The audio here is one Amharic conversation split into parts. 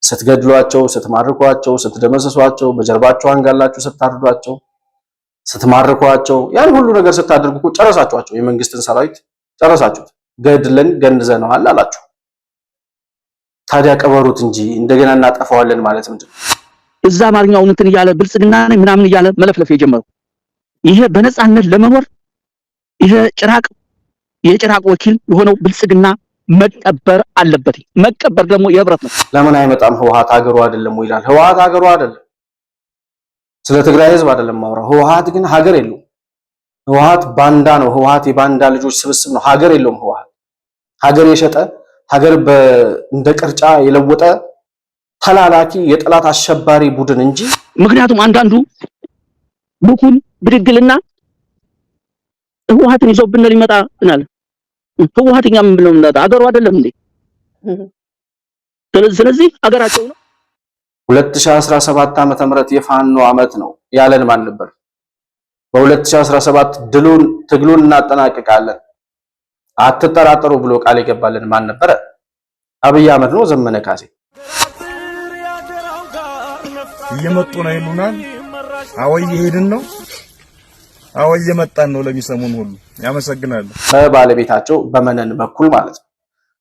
ስትገድሏቸው ስትማርኳቸው ስትደመሰሷቸው በጀርባቸው አንጋላችሁ ስታርዷቸው ስትማርኳቸው ያን ሁሉ ነገር ስታደርጉ ጨረሳችኋቸው የመንግስትን ሰራዊት ጨረሳችሁት ገድለን ገንዘነዋል አላችሁ ታዲያ ቀበሩት እንጂ እንደገና እናጠፋዋለን ማለት ምንድነው እዛ ማርኛውን እንትን ያለ ብልጽግና ምናምን ያለ መለፍለፍ የጀመረው ይሄ በነጻነት ለመኖር ይሄ የጭራቅ ወኪል የሆነው ብልጽግና መቀበር አለበት መቀበር ደግሞ የህብረት ነው ለምን አይመጣም ህወሓት ሀገሩ አይደለም ወይ ይላል ህወሓት ሀገሩ አይደለም ስለ ትግራይ ህዝብ አይደለም ማውራው ህወሓት ግን ሀገር የለው ህወሓት ባንዳ ነው ህወሓት የባንዳ ልጆች ስብስብ ነው ሀገር የለውም ህወሓት ሀገር የሸጠ ሀገር እንደ ቅርጫ የለወጠ ተላላኪ የጠላት አሸባሪ ቡድን እንጂ ምክንያቱም አንዳንዱ ቡኩን ብድግልና ህወሓትን ይዞብን ሊመጣ እናል ህወሓትኛ ምን ብለው እንዳታ ሀገሩ አይደለም እንዴ ስለዚህ ሀገራቸው ነው 2017 ዓመተ ምህረት የፋኖ አመት ነው ያለን ማን ነበር በ2017 ትግሉን እናጠናቅቃለን አትጠራጠሩ ብሎ ቃል ይገባልን ማን ነበር አብይ አህመድ ነው ዘመነ ካሴ እየመጡ ነው ይሉናል አወይ ይሄድን ነው አወይ እየመጣን ነው ለሚሰሙን ሁሉ ያመሰግናሉ በባለቤታቸው በመነን በኩል ማለት ነው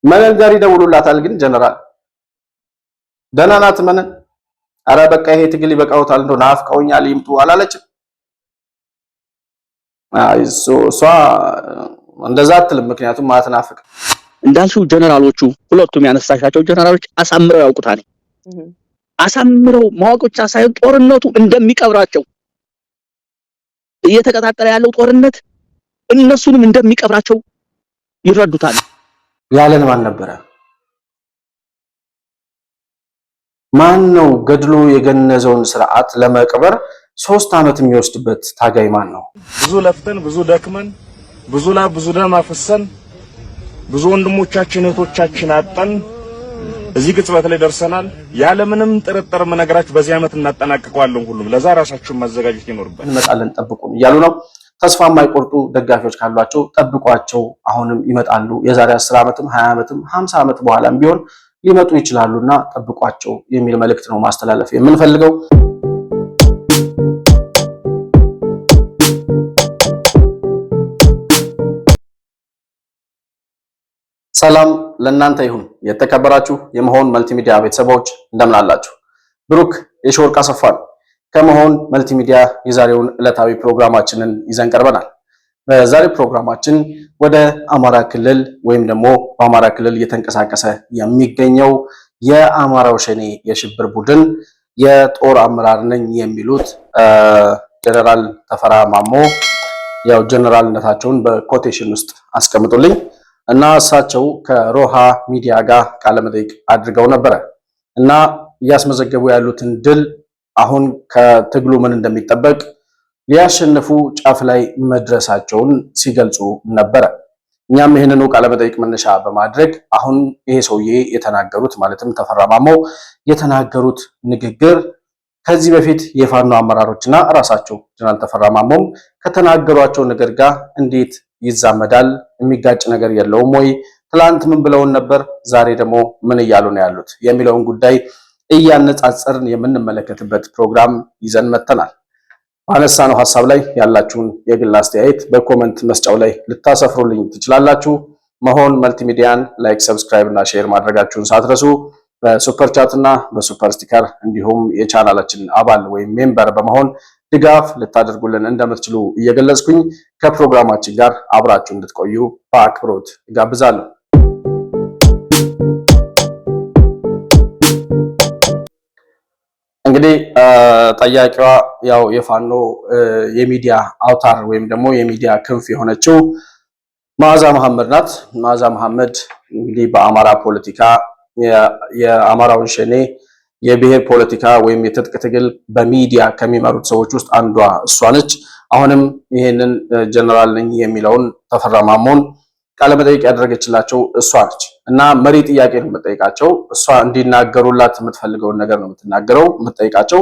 መነን ጋር ይደውሉላታል ግን ጀነራል ደህና ናት መነን አረ በቃ ይሄ ትግል ይበቃውታል እንደው ናፍቀውኛል ይምጡ አላለችም እሷ እንደዛ አትልም ምክንያቱም ማትናፍቅ እንዳልሽው ጀነራሎቹ ሁለቱም ያነሳሻቸው ጀነራሎች አሳምረው ያውቁታል አሳምረው ማወቆቻ ሳይሆን ጦርነቱ እንደሚቀብራቸው እየተቀጣጠለ ያለው ጦርነት እነሱንም እንደሚቀብራቸው ይረዱታል ያለን ማን ነበር ማን ነው ገድሎ የገነዘውን ስርዓት ለመቅበር 3 አመት የሚወስድበት ታጋይ ማን ነው ብዙ ለፍተን ብዙ ደክመን ብዙ ደም አፍሰን ብዙ ወንድሞቻችን እህቶቻችን አጠን እዚህ ቅጽበት ላይ ደርሰናል ያለ ምንም ጥርጥር መነግራችሁ በዚህ አመት እናጠናቅቀዋለን ሁሉም ለዛ ራሳችሁን ማዘጋጀት ይኖርባል እንመጣለን ጠብቁን እያሉ ነው ተስፋ የማይቆርጡ ደጋፊዎች ካሏቸው ጠብቋቸው አሁንም ይመጣሉ የዛሬ 10 አመትም 20 አመትም 50 አመት በኋላም ቢሆን ሊመጡ ይችላሉና ጠብቋቸው የሚል መልእክት ነው ማስተላለፍ የምንፈልገው ሰላም ለእናንተ ይሁን የተከበራችሁ የመሆን መልቲሚዲያ ቤተሰቦች እንደምን አላችሁ ብሩክ የሾርቃ ሰፋን ከመሆን መልቲሚዲያ የዛሬውን ዕለታዊ ፕሮግራማችንን ይዘን ቀርበናል በዛሬ ፕሮግራማችን ወደ አማራ ክልል ወይም ደግሞ በአማራ ክልል እየተንቀሳቀሰ የሚገኘው የአማራው ሸኔ የሽብር ቡድን የጦር አመራር ነኝ የሚሉት ጀነራል ተፈራ ማሞ ያው ጀነራልነታቸውን በኮቴሽን ውስጥ አስቀምጡልኝ እና እሳቸው ከሮሃ ሚዲያ ጋር ቃለ መጠይቅ አድርገው ነበር እና ያስመዘገቡ ያሉትን ድል አሁን ከትግሉ ምን እንደሚጠበቅ ሊያሸንፉ ጫፍ ላይ መድረሳቸውን ሲገልጹ ነበር እኛም ይሄንኑ ቃለ መጠይቅ መነሻ በማድረግ አሁን ይሄ ሰውዬ የተናገሩት ማለትም ተፈራ ማሞ የተናገሩት ንግግር ከዚህ በፊት የፋኖ አመራሮችና ራሳቸው ጀነራል ተፈራ ማሞም ከተናገሯቸው ነገር ጋር እንዴት ይዛመዳል የሚጋጭ ነገር የለውም ወይ ትላንት ምን ብለውን ነበር ዛሬ ደግሞ ምን እያሉ ነው ያሉት የሚለውን ጉዳይ እያነጻጸርን የምንመለከትበት ፕሮግራም ይዘን መተናል አነሳነው ሐሳብ ላይ ያላችሁን የግል አስተያየት በኮሜንት መስጫው ላይ ልታሰፍሩልኝ ትችላላችሁ መሆን መልቲሚዲያን ላይክ ሰብስክራይብ እና ሼር ማድረጋችሁን ሳትረሱ በሱፐር ቻት እና በሱፐር ስቲከር እንዲሁም የቻናላችን አባል ወይም ሜምበር በመሆን ድጋፍ ልታደርጉልን እንደምትችሉ እየገለጽኩኝ ከፕሮግራማችን ጋር አብራችሁ እንድትቆዩ በአክብሮት ጋብዛለሁ እንግዲህ ጠያቂዋ ያው የፋኖ የሚዲያ አውታር ወይም ደግሞ የሚዲያ ክንፍ የሆነችው መዓዛ መሐመድ ናት መዓዛ መሐመድ እንግዲህ በአማራ ፖለቲካ የአማራውን ሸኔ የብሔር ፖለቲካ ወይም የትጥቅ ትግል በሚዲያ ከሚመሩት ሰዎች ውስጥ አንዷ እሷ ነች አሁንም ይሄንን ጀነራል ነኝ የሚለውን ተፈራ ማሞን ቃለ መጠይቅ ያደረገችላቸው እሷ ነች እና መሪ ጥያቄ ነው የምትጠይቃቸው እሷ እንዲናገሩላት የምትፈልገውን ነገር ነው የምትናገረው የምትጠይቃቸው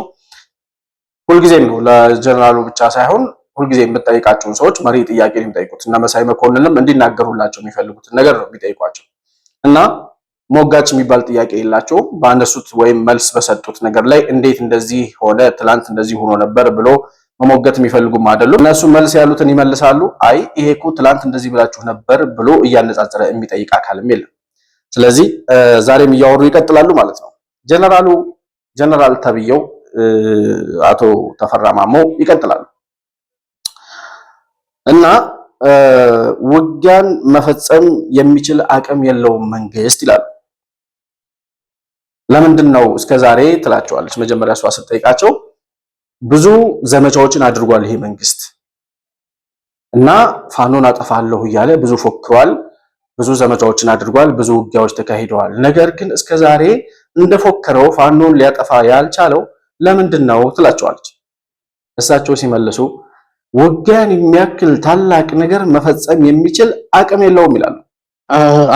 ሁልጊዜም ነው ለጀነራሉ ብቻ ሳይሆን ሁልጊዜ የምትጠይቃቸውን ሰዎች መሪ ጥያቄ ነው የሚጠይቁት እና መሳይ መኮንንም እንዲናገሩላቸው የሚፈልጉት ነገር ነው የሚጠይቋቸው እና ሞጋች የሚባል ጥያቄ የላቸውም። ባነሱት ወይም መልስ በሰጡት ነገር ላይ እንዴት እንደዚህ ሆነ፣ ትላንት እንደዚህ ሆኖ ነበር ብሎ መሞገት የሚፈልጉም አይደሉም። እነሱ መልስ ያሉትን ይመልሳሉ። አይ ይሄ እኮ ትላንት እንደዚህ ብላችሁ ነበር ብሎ እያነጻጸረ የሚጠይቅ አካልም የለም። ስለዚህ ዛሬም እያወሩ ይቀጥላሉ ማለት ነው። ጀነራል ተብየው አቶ ተፈራ ማሞ ይቀጥላሉ እና ውጊያን መፈጸም የሚችል አቅም የለውም መንግስት ይላሉ። ለምንድን ነው እስከዛሬ ትላቸዋለች። መጀመሪያ እሷ ስትጠይቃቸው ብዙ ዘመቻዎችን አድርጓል ይሄ መንግስት እና ፋኖን አጠፋለሁ እያለ ብዙ ፎክሯል፣ ብዙ ዘመቻዎችን አድርጓል፣ ብዙ ውጊያዎች ተካሂደዋል። ነገር ግን እስከዛሬ እንደፎከረው ፋኖን ሊያጠፋ ያልቻለው ለምንድን ነው ትላቸዋለች። እሳቸው ሲመልሱ ውጊያን የሚያክል ታላቅ ነገር መፈጸም የሚችል አቅም የለውም ይላሉ።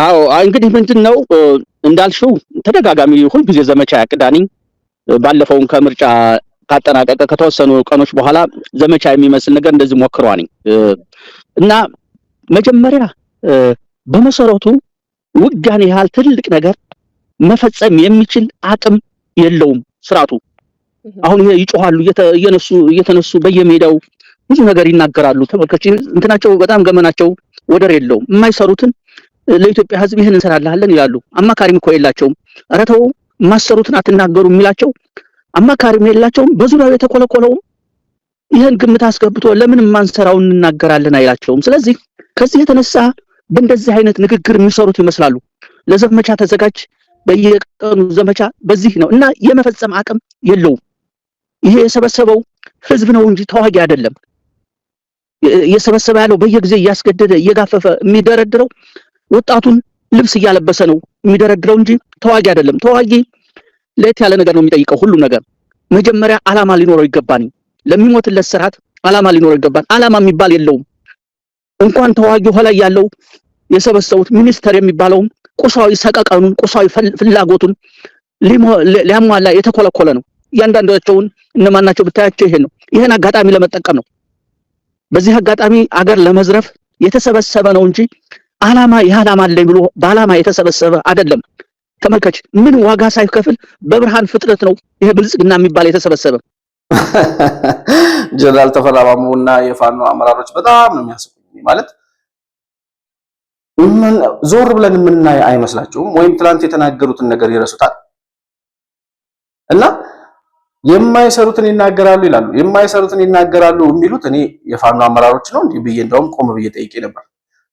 አዎ እንግዲህ ምንድነው እንዳልሽው ተደጋጋሚ ሁልጊዜ ዘመቻ ያቅዳኒ ባለፈውን ከምርጫ ካጠናቀቀ ከተወሰኑ ቀኖች በኋላ ዘመቻ የሚመስል ነገር እንደዚህ ሞክሯኒ እና መጀመሪያ በመሰረቱ ውጊያን ያህል ትልቅ ነገር መፈጸም የሚችል አቅም የለውም ስርዓቱ። አሁን ይሄ ይጮሃሉ እየተነሱ በየሜዳው ብዙ ነገር ይናገራሉ። ተመልከች እንትናቸው በጣም ገመናቸው ወደር የለውም። የማይሰሩትን ለኢትዮጵያ ሕዝብ ይሄን እንሰራለን ይላሉ። አማካሪም እኮ የላቸውም። ኧረ ተው ማሰሩትን አትናገሩ የሚላቸው አማካሪም የላቸውም። በዙሪያው የተኮለኮለው ይሄን ግምት አስገብቶ ለምን ማንሰራው እንናገራለን አይላቸውም። ስለዚህ ከዚህ የተነሳ በእንደዚህ አይነት ንግግር የሚሰሩት ይመስላሉ። ለዘመቻ ተዘጋጅ፣ በየቀኑ ዘመቻ በዚህ ነው እና የመፈጸም አቅም የለውም። ይሄ የሰበሰበው ህዝብ ነው እንጂ ተዋጊ አይደለም። የሰበሰበ ያለው በየጊዜ እያስገደደ እየጋፈፈ የሚደረድረው ወጣቱን ልብስ እያለበሰ ነው የሚደረድረው እንጂ ተዋጊ አይደለም። ተዋጊ ለየት ያለ ነገር ነው የሚጠይቀው። ሁሉ ነገር መጀመሪያ ዓላማ ሊኖረው ይገባል። ለሚሞትለት ስርዓት ዓላማ ሊኖረው ይገባል። ዓላማ የሚባል የለውም። እንኳን ተዋጊው ላይ ያለው የሰበሰቡት ሚኒስተር የሚባለው ቁሳዊ ሰቀቀኑን ቁሳዊ ፍላጎቱን ሊያሟላ የተኮለኮለ ነው። እያንዳንዳቸውን እነማናቸው ብታያቸው ይሄን ነው። ይሄን አጋጣሚ ለመጠቀም ነው። በዚህ አጋጣሚ አገር ለመዝረፍ የተሰበሰበ ነው እንጂ ዓላማ የዓላማ ላይ ብሎ በዓላማ የተሰበሰበ አይደለም። ተመልከች ምን ዋጋ ሳይከፍል በብርሃን ፍጥረት ነው ይሄ ብልጽግና የሚባል የተሰበሰበ። ጀነራል ተፈራ ማሞና የፋኖ አመራሮች በጣም ነው የሚያስቁኝ። ማለት ምን ዞር ብለን የምናይ አይመስላችሁም? ወይም ትላንት የተናገሩትን ነገር ይረሱታል እና የማይሰሩትን ይናገራሉ ይላሉ። የማይሰሩትን ይናገራሉ የሚሉት እኔ የፋኖ አመራሮች ነው እንዴ ብዬ እንደውም ቆም ብዬ ጠይቄ ነበር።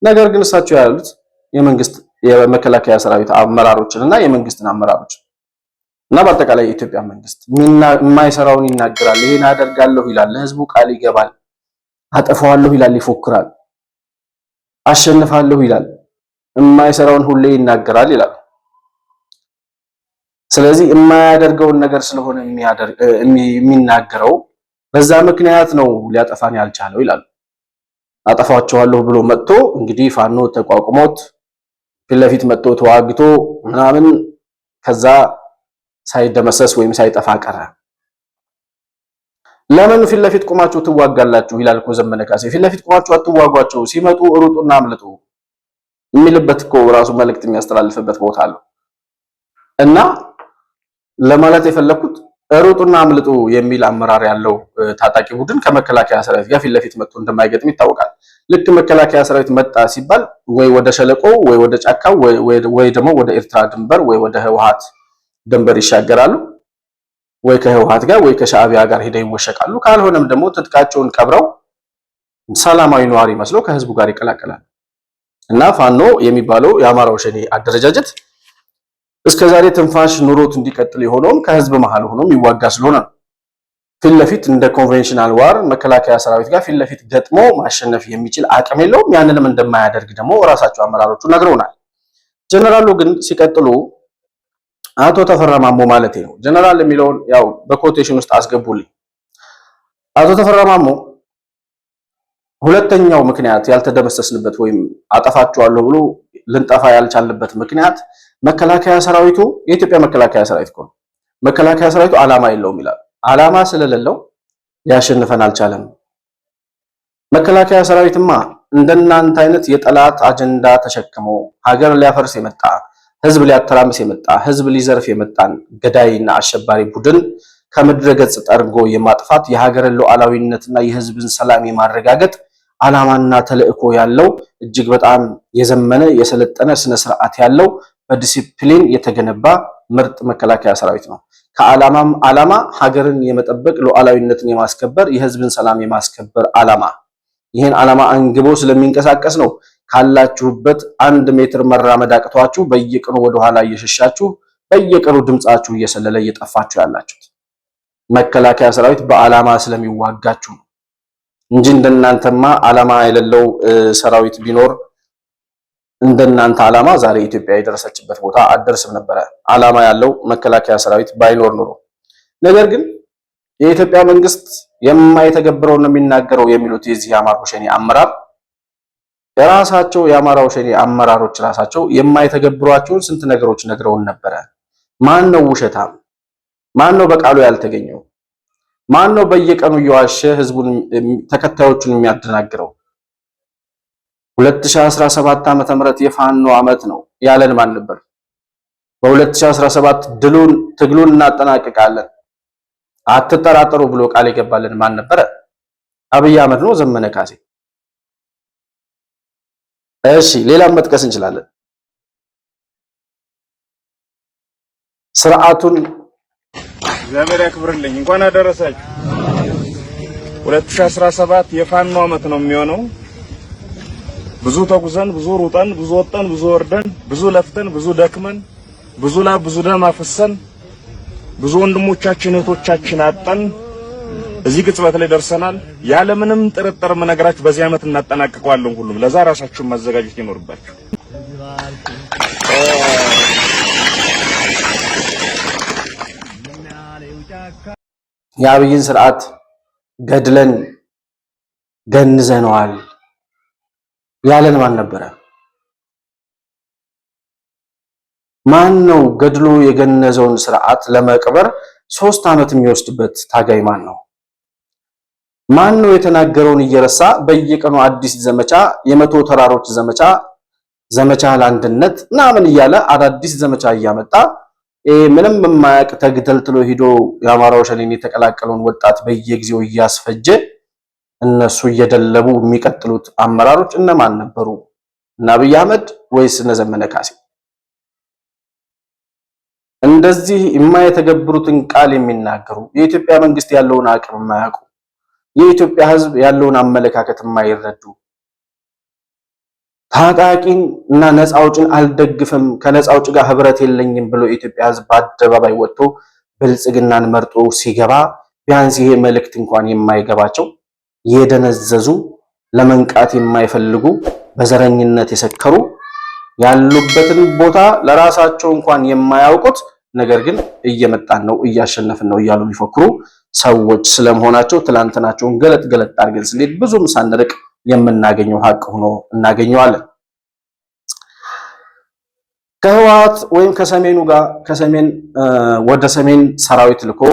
ነገር ግን እሳቸው ያሉት የመንግስት የመከላከያ ሰራዊት አመራሮችን እና የመንግስትን አመራሮች እና በአጠቃላይ የኢትዮጵያ መንግስት የማይሰራውን ይናገራል። ይሄን አደርጋለሁ ይላል፣ ለህዝቡ ቃል ይገባል፣ አጠፋዋለሁ ይላል፣ ይፎክራል፣ አሸንፋለሁ ይላል፣ የማይሰራውን ሁሌ ይናገራል ይላል። ስለዚህ የማያደርገውን ነገር ስለሆነ የሚናገረው በዛ ምክንያት ነው ሊያጠፋን ያልቻለው ይላሉ። አጠፋቸዋለሁ ብሎ መጥቶ እንግዲህ ፋኖ ተቋቁሞት ፊት ለፊት መጥቶ ተዋግቶ ምናምን ከዛ ሳይደመሰስ ወይም ሳይጠፋ ቀረ። ለምን ፊት ለፊት ቆማችሁ ትዋጋላችሁ ይላል እኮ ዘመነ ካሴ። ፊት ለፊት ቆማችሁ አትዋጓቸው፣ ሲመጡ ሩጡና አምልጡ የሚልበት እኮ ራሱ መልእክት የሚያስተላልፍበት ቦታ አለው። እና ለማለት የፈለኩት ሩጡና አምልጡ የሚል አመራር ያለው ታጣቂ ቡድን ከመከላከያ ሰራዊት ጋር ፊት ለፊት መጥቶ እንደማይገጥም ይታወቃል። ልክ መከላከያ ሰራዊት መጣ ሲባል ወይ ወደ ሸለቆ ወይ ወደ ጫካው ወይ ደግሞ ወደ ኤርትራ ድንበር ወይ ወደ ህወሓት ድንበር ይሻገራሉ፣ ወይ ከህወሓት ጋር ወይ ከሻዕቢያ ጋር ሄደው ይወሸቃሉ። ካልሆነም ደግሞ ትጥቃቸውን ቀብረው ሰላማዊ ነዋሪ መስለው ከህዝቡ ጋር ይቀላቀላል። እና ፋኖ የሚባለው የአማራው ሸኔ አደረጃጀት እስከዛሬ ትንፋሽ ኑሮት እንዲቀጥል የሆነውም ከህዝብ መሃል ሆኖ ይዋጋ ስለሆነ ነው። ፊት ለፊት እንደ ኮንቬንሽናል ዋር መከላከያ ሰራዊት ጋር ፊት ለፊት ገጥሞ ማሸነፍ የሚችል አቅም የለውም። ያንንም እንደማያደርግ ደግሞ ራሳቸው አመራሮቹ ነግረውናል። ጀነራሉ ግን ሲቀጥሉ አቶ ተፈራ ማሞ ማለት ነው። ጀነራል የሚለውን ያው በኮቴሽን ውስጥ አስገቡልኝ። አቶ ተፈራ ማሞ ሁለተኛው ምክንያት ያልተደመሰስንበት ወይም አጠፋቸዋለሁ ብሎ ልንጠፋ ያልቻልንበት ምክንያት መከላከያ ሰራዊቱ የኢትዮጵያ መከላከያ ሰራዊት ነው። መከላከያ ሰራዊቱ ዓላማ የለውም ይላል። ዓላማ ስለሌለው ሊያሸንፈን አልቻለም። መከላከያ ሰራዊትማ እንደናንተ አይነት የጠላት አጀንዳ ተሸክሞ ሀገር ሊያፈርስ የመጣ ህዝብ ሊያተራምስ የመጣ ህዝብ ሊዘርፍ የመጣን ገዳይና አሸባሪ ቡድን ከምድረ ገጽ ጠርጎ የማጥፋት የሀገርን ሉዓላዊነትና የህዝብን ሰላም የማረጋገጥ ዓላማና ተልእኮ ያለው እጅግ በጣም የዘመነ የሰለጠነ ስነ ስርዓት ያለው በዲሲፕሊን የተገነባ ምርጥ መከላከያ ሰራዊት ነው። ከዓላማም ዓላማ ሀገርን የመጠበቅ ሉዓላዊነትን የማስከበር የህዝብን ሰላም የማስከበር ዓላማ ይህን ዓላማ አንግቦ ስለሚንቀሳቀስ ነው ካላችሁበት 1 ሜትር መራመድ አቅቷችሁ በየቀኑ ወደኋላ እየሸሻችሁ በየቀኑ ድምጻችሁ እየሰለለ እየጠፋችሁ ያላችሁት። መከላከያ ሰራዊት በዓላማ ስለሚዋጋችሁ እንጂ እንደናንተማ ዓላማ የሌለው ሰራዊት ቢኖር እንደናንተ ዓላማ ዛሬ ኢትዮጵያ የደረሰችበት ቦታ አደርስም ነበር። ዓላማ ያለው መከላከያ ሰራዊት ባይኖር ኖሮ። ነገር ግን የኢትዮጵያ መንግስት የማይተገብረው ነው የሚናገረው የሚሉት የዚህ የአማራው ሸኔ አመራር የራሳቸው የአማራው ሸኔ አመራሮች ራሳቸው የማይተገብሯቸውን ስንት ነገሮች ነግረውን ነበረ። ማን ነው ውሸታም? ማን ነው በቃሉ ያልተገኘው? ማን ነው በየቀኑ እየዋሸ ህዝቡን ተከታዮቹን የሚያደናግረው? 2017 ዓመተ ምህረት የፋኖ ዓመት ነው ያለን ማን ነበር? በ2017 ትግሉን እናጠናቅቃለን አትጠራጠሩ ብሎ ቃል የገባልን ማን ነበረ? አብይ አህመድ ነው? ዘመነ ካሴ? እሺ ሌላም መጥቀስ እንችላለን። ስርዓቱን እግዚአብሔር ያክብርልኝ። እንኳን አደረሳችሁ። 2017 የፋኖ ዓመት ነው የሚሆነው። ብዙ ተጉዘን፣ ብዙ ሩጠን፣ ብዙ ወጣን፣ ብዙ ወርደን፣ ብዙ ለፍተን፣ ብዙ ደክመን፣ ብዙ ላብ ብዙ ደም አፍሰን፣ ብዙ ወንድሞቻችን እህቶቻችን አጠን እዚህ ቅጽበት ላይ ደርሰናል። ያለ ምንም ጥርጥር መነግራችሁ በዚህ ዓመት እናጠናቅቀዋለን። ሁሉም ለዛ ራሳችሁን ማዘጋጀት ይኖርባችሁ። የአብይን ስርዓት ገድለን ገንዘነዋል ያለን ማን ነበረ? ማን ነው ገድሎ የገነዘውን ስርዓት ለመቅበር 3 ዓመት የሚወስድበት ታጋይ ማን ነው? ማን ነው የተናገረውን እየረሳ በየቀኑ አዲስ ዘመቻ፣ የመቶ ተራሮች ዘመቻ፣ ዘመቻ ለአንድነት ምናምን እያለ አዳዲስ ዘመቻ እያመጣ ምንም የማያውቅ ተግተልትሎ ሄዶ የአማራው ሸኔን የተቀላቀለውን ወጣት በየጊዜው እያስፈጀ እነሱ እየደለቡ የሚቀጥሉት አመራሮች እነማን ነበሩ? እና አብይ አህመድ ወይስ እነ ዘመነ ካሴ? እንደዚህ የማይተገብሩትን ቃል የሚናገሩ የኢትዮጵያ መንግስት ያለውን አቅም የማያውቁ የኢትዮጵያ ሕዝብ ያለውን አመለካከት የማይረዱ ታጣቂን እና ነፃ አውጭን አልደግፍም ከነፃ አውጭ ጋር ህብረት የለኝም ብሎ የኢትዮጵያ ሕዝብ በአደባባይ ወጥቶ ብልጽግናን መርጦ ሲገባ ቢያንስ ይሄ መልእክት እንኳን የማይገባቸው የደነዘዙ ለመንቃት የማይፈልጉ በዘረኝነት የሰከሩ ያሉበትን ቦታ ለራሳቸው እንኳን የማያውቁት ነገር ግን እየመጣን ነው እያሸነፍን ነው እያሉ የሚፈክሩ ሰዎች ስለመሆናቸው ትላንትናቸውን ገለጥ አድርገን ስንሄድ ብዙም ሳንርቅ የምናገኘው ሀቅ ሆኖ እናገኘዋለን። ከህወሓት ወይም ከሰሜኑ ጋር ከሰሜን ወደ ሰሜን ሰራዊት ልኮ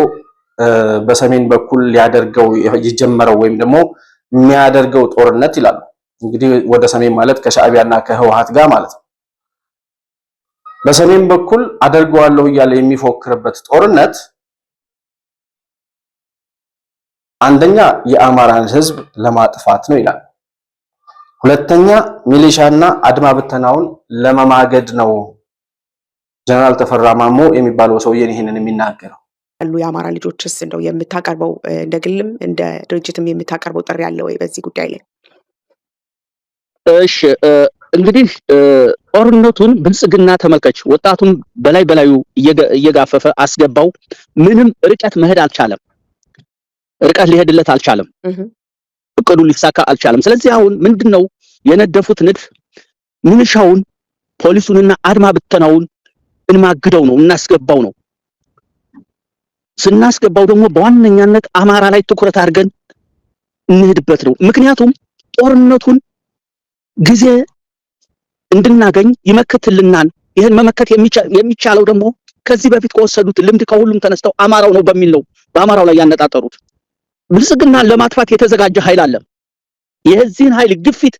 በሰሜን በኩል ሊያደርገው የጀመረው ወይም ደግሞ የሚያደርገው ጦርነት ይላሉ። እንግዲህ ወደ ሰሜን ማለት ከሻዕቢያና ከህወሓት ጋር ማለት ነው። በሰሜን በኩል አደርገዋለሁ እያለ የሚፎክርበት ጦርነት አንደኛ የአማራን ህዝብ ለማጥፋት ነው ይላል። ሁለተኛ ሚሊሻና አድማ ብተናውን ለመማገድ ነው። ጀነራል ተፈራ ማሞ የሚባለው ሰውዬ ይሄንን የሚናገረው ያሉ የአማራ ልጆችስ እንደው የምታቀርበው እንደ ግልም እንደ ድርጅትም የምታቀርበው ጥሪ ያለ ወይ በዚህ ጉዳይ ላይ? እሺ እንግዲህ ጦርነቱን ብልጽግና ተመልከች፣ ወጣቱን በላዩ እየጋፈፈ አስገባው። ምንም ርቀት መሄድ አልቻለም። ርቀት ሊሄድለት አልቻለም። እቅዱ ሊሳካ አልቻለም። ስለዚህ አሁን ምንድነው የነደፉት ንድፍ? ሚሊሻውን ፖሊሱንና አድማ ብተናውን እንማግደው ነው፣ እናስገባው ነው። ስናስገባው ደግሞ በዋነኛነት አማራ ላይ ትኩረት አድርገን እንሄድበት ነው። ምክንያቱም ጦርነቱን ጊዜ እንድናገኝ ይመክትልናል። ይሄን መመከት የሚቻለው ደግሞ ከዚህ በፊት ከወሰዱት ልምድ ከሁሉም ተነስተው አማራው ነው በሚል ነው በአማራው ላይ ያነጣጠሩት። ብልጽግናን ለማጥፋት የተዘጋጀ ኃይል አለ። የዚህን ኃይል ግፊት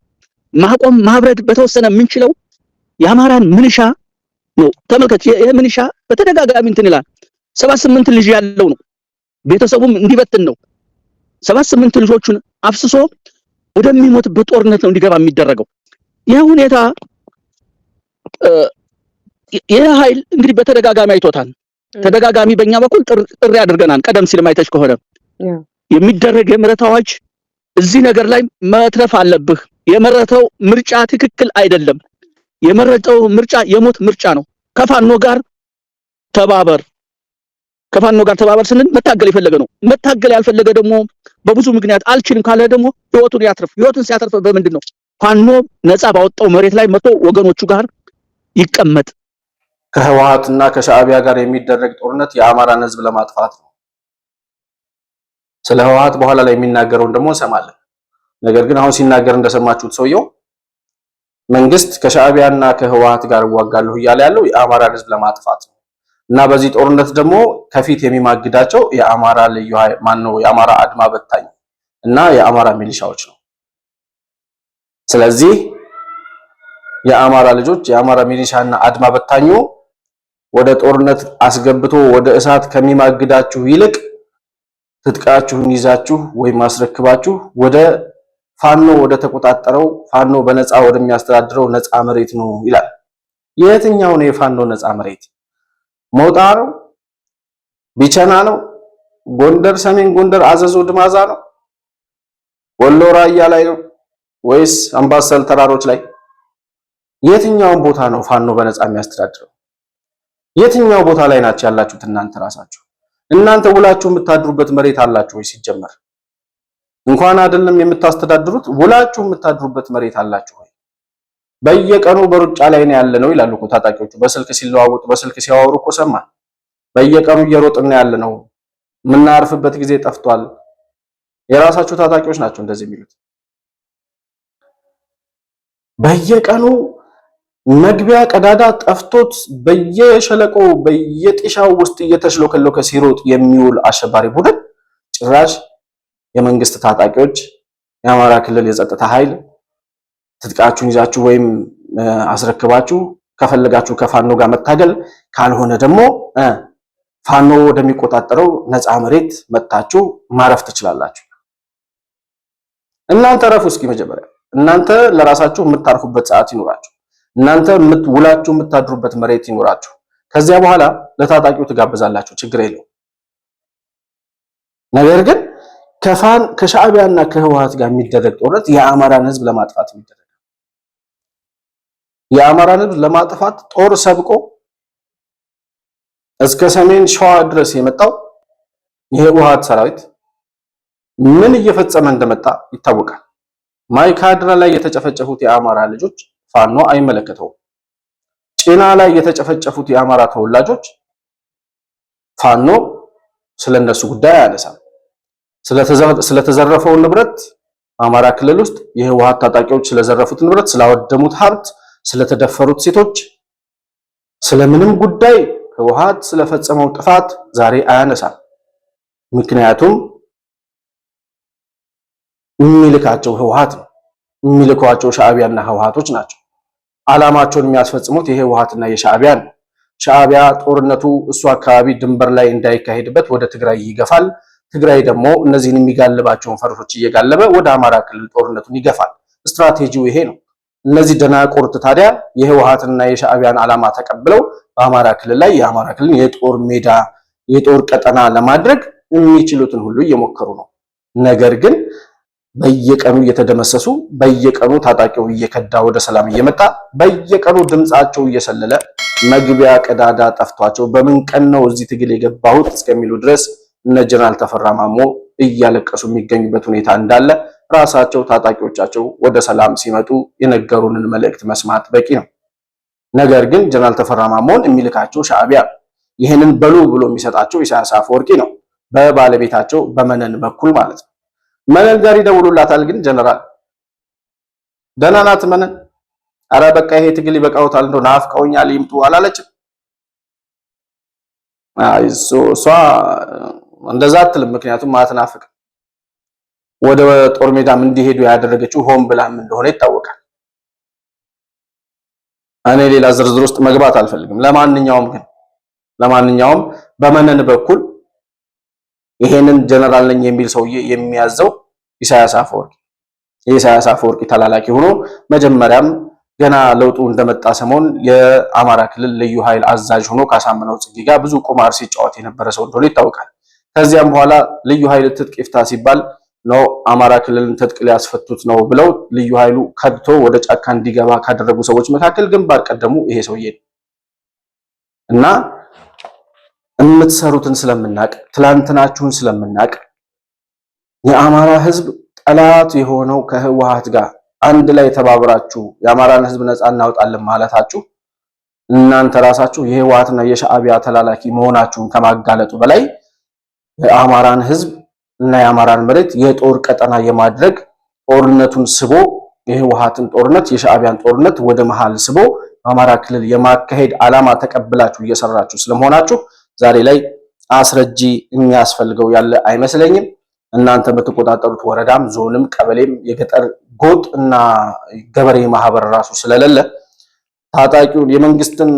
ማቆም ማብረድ በተወሰነ የምንችለው የአማራን ሚሊሻ ነው። ተመልከት፣ ይሄ ምንሻ በተደጋጋሚ እንትን ይላል። 78 ልጅ ያለው ነው። ቤተሰቡም እንዲበትን ነው። 78 ልጆቹን አፍስሶ ወደሚሞትበት ጦርነት ነው እንዲገባ የሚደረገው። ይሄ ሁኔታ ይሄ ኃይል እንግዲህ በተደጋጋሚ አይቶታል። ተደጋጋሚ በእኛ በኩል ጥሪ አድርገናል። ቀደም ሲል ማይተሽ ከሆነ የሚደረግ የምህረት አዋጅ እዚህ ነገር ላይ መትረፍ አለብህ። የመረጠው ምርጫ ትክክል አይደለም። የመረጠው ምርጫ የሞት ምርጫ ነው። ከፋኖ ጋር ተባበር ስንል መታገል የፈለገ ነው። መታገል ያልፈለገ ደግሞ በብዙ ምክንያት አልችልም ካለ ደግሞ ህይወቱን ያትርፍ። ህይወቱን ሲያተርፍ በምንድን ነው? ፋኖ ነፃ ባወጣው መሬት ላይ መጥቶ ወገኖቹ ጋር ይቀመጥ። ከህወሓትና ከሻዕቢያ ጋር የሚደረግ ጦርነት የአማራን ህዝብ ለማጥፋት ነው። ስለ ህወሓት በኋላ ላይ የሚናገረውን ደግሞ እንሰማለን። ነገር ግን አሁን ሲናገር እንደሰማችሁት ሰውየው መንግስት ከሻዕቢያና ከህወሓት ጋር እዋጋለሁ እያለ ያለው የአማራን ህዝብ ለማጥፋት ነው እና በዚህ ጦርነት ደግሞ ከፊት የሚማግዳቸው የአማራ ልዩ ኃይል የአማራ አድማ በታኝ እና የአማራ ሚሊሻዎች ነው። ስለዚህ የአማራ ልጆች የአማራ ሚሊሻና አድማ በታኙ ወደ ጦርነት አስገብቶ ወደ እሳት ከሚማግዳችሁ ይልቅ ትጥቃችሁን ይዛችሁ ወይም አስረክባችሁ ወደ ፋኖ ወደ ተቆጣጠረው ፋኖ በነፃ ወደሚያስተዳድረው ነፃ መሬት ነው ይላል። የትኛው ነው የፋኖ ነፃ መሬት? ሞጣ ነው? ቢቸና ነው? ጎንደር፣ ሰሜን ጎንደር፣ አዘዞ፣ ድማዛ ነው? ወሎ ራያ ላይ ነው ወይስ አምባሰል ተራሮች ላይ? የትኛውን ቦታ ነው ፋኖ በነፃ የሚያስተዳድረው? የትኛው ቦታ ላይ ናችሁ ያላችሁት እናንተ ራሳችሁ? እናንተ ውላችሁ የምታድሩበት መሬት አላችሁ ወይ? ሲጀመር እንኳን አይደለም የምታስተዳድሩት ውላችሁ የምታድሩበት መሬት አላችሁ ወይ? በየቀኑ በሩጫ ላይ ነው ያለነው ይላሉ እኮ ታጣቂዎቹ። በስልክ ሲለዋወጡ በስልክ ሲያወሩ እኮ ሰማን። በየቀኑ እየሮጥን ያለነው የምናርፍበት ጊዜ ጠፍቷል። የራሳችሁ ታጣቂዎች ናቸው እንደዚህ የሚሉት። በየቀኑ መግቢያ ቀዳዳ ጠፍቶት በየሸለቆ በየጢሻው ውስጥ እየተሽሎከሎከ ሲሮጥ የሚውል አሸባሪ ቡድን ጭራሽ የመንግስት ታጣቂዎች የአማራ ክልል የጸጥታ ኃይል ትጥቃችሁን ይዛችሁ ወይም አስረክባችሁ ከፈለጋችሁ ከፋኖ ጋር መታገል ካልሆነ ደግሞ ፋኖ ወደሚቆጣጠረው ነፃ መሬት መጣችሁ ማረፍ ትችላላችሁ። እናንተ ረፉ እስኪ መጀመሪያ። እናንተ ለራሳችሁ የምታርፉበት ሰዓት ይኖራችሁ። እናንተ ውላችሁ የምታድሩበት መሬት ይኖራችሁ። ከዚያ በኋላ ለታጣቂው ትጋብዛላችሁ፣ ችግር የለው። ነገር ግን ከሻዕቢያና ከህወሓት ጋር የሚደረግ ጦርነት የአማራን ህዝብ ለማጥፋት የሚደረግ የአማራን ህዝብ ለማጥፋት ጦር ሰብቆ እስከ ሰሜን ሸዋ ድረስ የመጣው የህወሓት ሰራዊት ምን እየፈጸመ እንደመጣ ይታወቃል። ማይካድራ ላይ የተጨፈጨፉት የአማራ ልጆች ፋኖ አይመለከተውም። ጭና ላይ የተጨፈጨፉት የአማራ ተወላጆች ፋኖ ስለነሱ ጉዳይ አያነሳም። ስለተዘረፈው ንብረት አማራ ክልል ውስጥ የህወሓት ታጣቂዎች ስለዘረፉት ንብረት፣ ስላወደሙት ሀብት፣ ስለተደፈሩት ሴቶች፣ ስለምንም ጉዳይ ህወሓት ስለፈጸመው ጥፋት ዛሬ አያነሳም። ምክንያቱም የሚልካቸው ህወሓት ነው። የሚልኳቸው ሻዕቢያና ህወሓቶች ናቸው። ዓላማቸውን የሚያስፈጽሙት የህወሓትና የሻዕቢያ ነው። ሻዕቢያ ጦርነቱ እሱ አካባቢ ድንበር ላይ እንዳይካሄድበት ወደ ትግራይ ይገፋል። ትግራይ ደግሞ እነዚህን የሚጋልባቸውን ፈረሶች እየጋለበ ወደ አማራ ክልል ጦርነቱን ይገፋል። ስትራቴጂው ይሄ ነው። እነዚህ ደናቁርት ታዲያ የህወሓትና የሻዕቢያን ዓላማ ተቀብለው በአማራ ክልል ላይ የአማራ ክልል የጦር ሜዳ የጦር ቀጠና ለማድረግ የሚችሉትን ሁሉ እየሞከሩ ነው። ነገር ግን በየቀኑ እየተደመሰሱ በየቀኑ ታጣቂው እየከዳ ወደ ሰላም እየመጣ በየቀኑ ድምጻቸው እየሰለለ መግቢያ ቀዳዳ ጠፍቷቸው በምን ቀን ነው እዚህ ትግል የገባሁት እስከሚሉ ድረስ እነ ጀነራል ተፈራ ማሞ እያለቀሱ የሚገኙበት ሁኔታ እንዳለ ራሳቸው ታጣቂዎቻቸው ወደ ሰላም ሲመጡ የነገሩንን መልእክት መስማት በቂ ነው። ነገር ግን ጀነራል ተፈራ ማሞን የሚልካቸው ሻዕቢያ ይህንን በሉ ብሎ የሚሰጣቸው ኢሳያስ አፈወርቂ ነው፣ በባለቤታቸው በመነን በኩል ማለት ነው። መነን ጋር ይደውሉላታል። ግን ጀነራል ደህና ናት መነን፣ አረ በቃ ይሄ ትግል ይበቃውታል፣ እንደው ናፍቀውኛል ይምጡ አላለችም። እሷ እንደዛ አትልም። ምክንያቱም ማትናፍቅ ወደ ጦር ሜዳም እንዲሄዱ ያደረገችው ሆን ብላም እንደሆነ ይታወቃል። እኔ ሌላ ዝርዝር ውስጥ መግባት አልፈልግም። ለማንኛውም በመነን በኩል ይሄንን ጀነራል ነኝ የሚል ሰውዬ የሚያዘው ኢሳያስ አፈወርቂ የኢሳያስ አፈወርቂ ተላላኪ ሆኖ መጀመሪያም ገና ለውጡ እንደመጣ ሰሞን የአማራ ክልል ልዩ ኃይል አዛዥ ሆኖ ካሳምነው ጽጌ ጋር ብዙ ቁማር ሲጫወት የነበረ ሰው እንደሆነ ይታወቃል። ከዚያም በኋላ ልዩ ኃይል ትጥቅ ይፍታ ሲባል ነው አማራ ክልልን ትጥቅ ሊያስፈቱት ነው ብለው ልዩ ኃይሉ ከድቶ ወደ ጫካ እንዲገባ ካደረጉ ሰዎች መካከል ግንባር ቀደሙ ይሄ ሰውዬ ነው እና የምትሰሩትን ስለምናቅ ትላንትናችሁን ስለምናቅ የአማራ ህዝብ ጠላት የሆነው ከህወሓት ጋር አንድ ላይ ተባብራችሁ የአማራን ህዝብ ነፃ እናውጣለን ማለታችሁ እናንተ ራሳችሁ የህወሓትና የሻዕቢያ ተላላኪ መሆናችሁን ከማጋለጡ በላይ የአማራን ህዝብ እና የአማራን መሬት የጦር ቀጠና የማድረግ ጦርነቱን ስቦ የህወሓትን ጦርነት የሻዕቢያን ጦርነት ወደ መሃል ስቦ በአማራ ክልል የማካሄድ ዓላማ ተቀብላችሁ እየሰራችሁ ስለመሆናችሁ ዛሬ ላይ አስረጂ የሚያስፈልገው ያለ አይመስለኝም። እናንተ የምትቆጣጠሩት ወረዳም ዞንም ቀበሌም የገጠር ጎጥ እና ገበሬ ማህበር ራሱ ስለሌለ ታጣቂውን የመንግስትን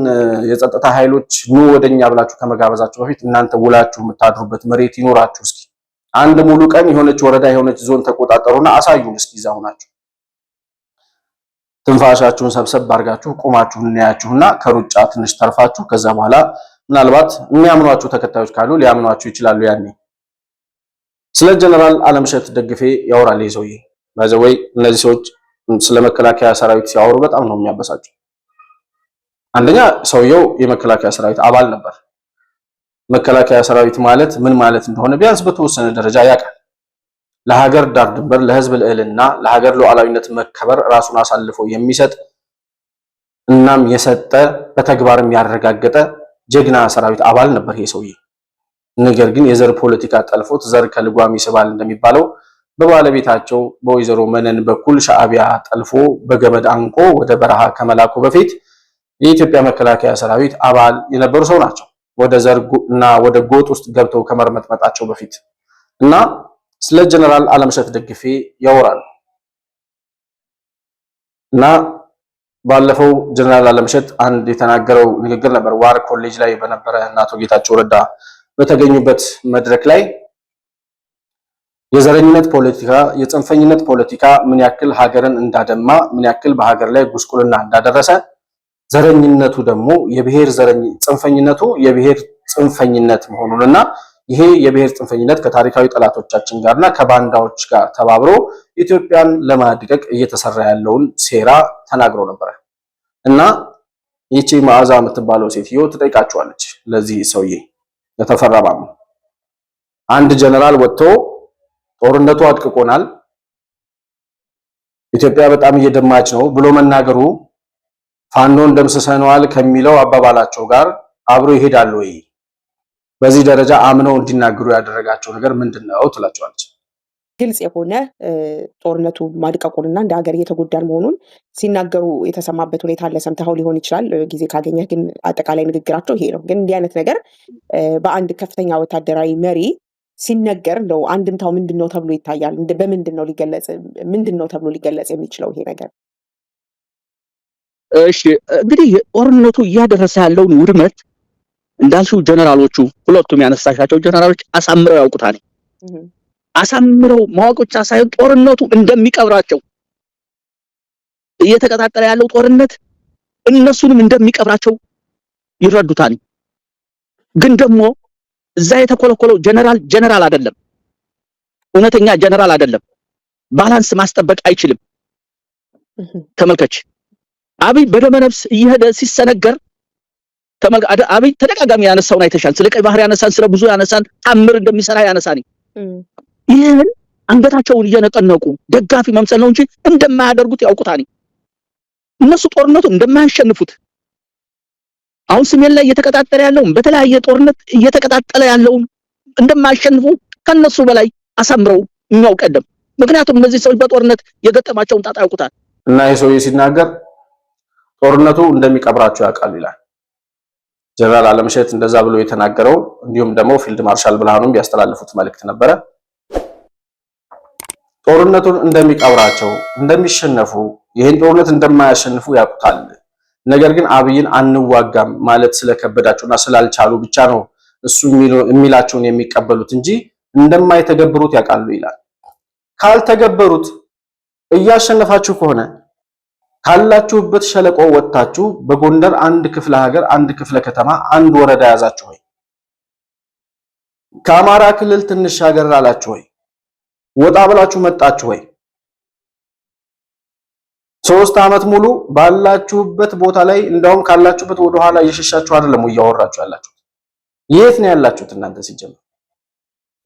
የጸጥታ ኃይሎች ኑ ወደኛ ብላችሁ ከመጋበዛችሁ በፊት እናንተ ውላችሁ የምታድሩበት መሬት ይኖራችሁ። እስኪ አንድ ሙሉ ቀን የሆነች ወረዳ የሆነች ዞን ተቆጣጠሩና አሳዩን። እስኪ እዛው ናችሁ ትንፋሻችሁን ሰብሰብ አድርጋችሁ ቁማችሁ እናያችሁና ከሩጫ ትንሽ ተርፋችሁ ከዛ በኋላ ምናልባት የሚያምኗችሁ ተከታዮች ካሉ ሊያምኗችሁ ይችላሉ። ያኔ ስለ ጀነራል አለምሸት ደግፌ ያወራል ይዘውዬ ባዘወይ እነዚህ ሰዎች ስለ መከላከያ ሰራዊት ሲያወሩ በጣም ነው የሚያበሳጩ። አንደኛ ሰውየው የመከላከያ ሰራዊት አባል ነበር። መከላከያ ሰራዊት ማለት ምን ማለት እንደሆነ ቢያንስ በተወሰነ ደረጃ ያውቃል። ለሀገር ዳር ድንበር፣ ለህዝብ ልዕልና፣ ለሀገር ሉዓላዊነት መከበር ራሱን አሳልፎ የሚሰጥ እናም የሰጠ በተግባርም ያረጋገጠ ጀግና ሰራዊት አባል ነበር ይሄ ሰውዬ። ነገር ግን የዘር ፖለቲካ ጠልፎት ዘር ከልጓም ይስባል እንደሚባለው በባለቤታቸው በወይዘሮ መነን በኩል ሻዕቢያ ጠልፎ በገመድ አንቆ ወደ በረሃ ከመላኩ በፊት የኢትዮጵያ መከላከያ ሰራዊት አባል የነበሩ ሰው ናቸው። ወደ ዘር እና ወደ ጎጥ ውስጥ ገብተው ከመርመጥመጣቸው በፊት እና ስለ ጀነራል አለምሸት ደግፌ ያወራሉ እና ባለፈው ጀነራል አለምሸት አንድ የተናገረው ንግግር ነበር። ዋር ኮሌጅ ላይ በነበረ አቶ ጌታቸው ረዳ በተገኙበት መድረክ ላይ የዘረኝነት ፖለቲካ የጽንፈኝነት ፖለቲካ ምን ያክል ሀገርን እንዳደማ ምን ያክል በሀገር ላይ ጉስቁልና እንዳደረሰ ዘረኝነቱ ደግሞ የብሔር ጽንፈኝነቱ የብሔር ጽንፈኝነት መሆኑንና ይሄ የብሔር ጽንፈኝነት ከታሪካዊ ጠላቶቻችን ጋርና ከባንዳዎች ጋር ተባብሮ ኢትዮጵያን ለማድቀቅ እየተሰራ ያለውን ሴራ ተናግሮ ነበር እና ይቺ መዓዛ የምትባለው ሴትዮ ትጠይቃቸዋለች ለዚህ ሰውዬ ለተፈራባም አንድ ጀነራል ወጥቶ ጦርነቱ አድቅቆናል ኢትዮጵያ በጣም እየደማች ነው ብሎ መናገሩ ፋኖን ደምስሰነዋል ከሚለው አባባላቸው ጋር አብሮ ይሄዳል ወይ? በዚህ ደረጃ አምነው እንዲናገሩ ያደረጋቸው ነገር ምንድነው ትላቸዋለች። ግልጽ የሆነ ጦርነቱ ማድቀቁንና እንደ ሀገር እየተጎዳን መሆኑን ሲናገሩ የተሰማበት ሁኔታ አለ። ሰምተኸው ሊሆን ይችላል ጊዜ ካገኘህ። ግን አጠቃላይ ንግግራቸው ይሄ ነው። ግን እንዲህ አይነት ነገር በአንድ ከፍተኛ ወታደራዊ መሪ ሲነገር እንደው አንድምታው ምንድነው ተብሎ ይታያል? በምንድነው ተብሎ ሊገለጽ የሚችለው ይሄ ነገር? እሺ እንግዲህ ጦርነቱ እያደረሰ ያለውን ውድመት እንዳልሽው ጀነራሎቹ ሁለቱም ያነሳሻቸው ጀነራሎች አሳምረው ያውቁታል። አሳምረው ማወቅ ብቻ ሳይሆን ጦርነቱ እንደሚቀብራቸው እየተቀጣጠለ ያለው ጦርነት እነሱንም እንደሚቀብራቸው ይረዱታል። ግን ደግሞ እዛ የተኮለኮለው ጀነራል አይደለም፣ እውነተኛ ጀነራል አይደለም። ባላንስ ማስጠበቅ አይችልም። ተመልከች፣ አብይ በደመነፍስ እየሄደ ሲሰነገር አብይ ተደጋጋሚ ያነሳውን አይተሻል። ስለ ቀይ ባህር ያነሳን፣ ስለ ብዙ ያነሳን፣ ታምር እንደሚሰራ ያነሳን። ይሄን አንገታቸውን እየነቀነቁ ደጋፊ መምሰል ነው እንጂ እንደማያደርጉት ያውቁታል። እነሱ ጦርነቱ እንደማያሸንፉት አሁን ስሜን ላይ እየተቀጣጠለ ያለው በተለያየ ጦርነት እየተቀጣጠለ ያለው እንደማያሸንፉ ከነሱ በላይ አሳምረው የሚያውቀደም። ምክንያቱም እነዚህ ሰዎች በጦርነት የገጠማቸውን ጣጣ ያውቁታል። እና ይሄ ሰው ሲናገር ጦርነቱ እንደሚቀብራቸው ያውቃል ይላል። ጀነራል አለምሸት እንደዛ ብሎ የተናገረው እንዲሁም ደግሞ ፊልድ ማርሻል ብርሃኑም ያስተላልፉት መልእክት ነበረ። ጦርነቱን እንደሚቀብራቸው እንደሚሸነፉ ይሄን ጦርነት እንደማያሸንፉ ያውቁታል። ነገር ግን አብይን አንዋጋም ማለት ስለከበዳቸውና ስላልቻሉ ብቻ ነው እሱ የሚላቸውን የሚቀበሉት እንጂ እንደማይተገብሩት ያውቃሉ ይላል። ካልተገበሩት እያሸነፋችሁ ከሆነ ካላችሁበት ሸለቆ ወጣችሁ በጎንደር አንድ ክፍለ ሀገር፣ አንድ ክፍለ ከተማ፣ አንድ ወረዳ ያዛችሁ ወይ? ከአማራ ክልል ትንሽ ሀገር አላችሁ ወይ? ወጣ ብላችሁ መጣችሁ ወይ? 3 ዓመት ሙሉ ባላችሁበት ቦታ ላይ እንደውም ካላችሁበት ወደ ኋላ እየሸሻችሁ አይደለም እያወራችሁ ያላችሁት። የት ነው ያላችሁት እናንተ ሲጀምር?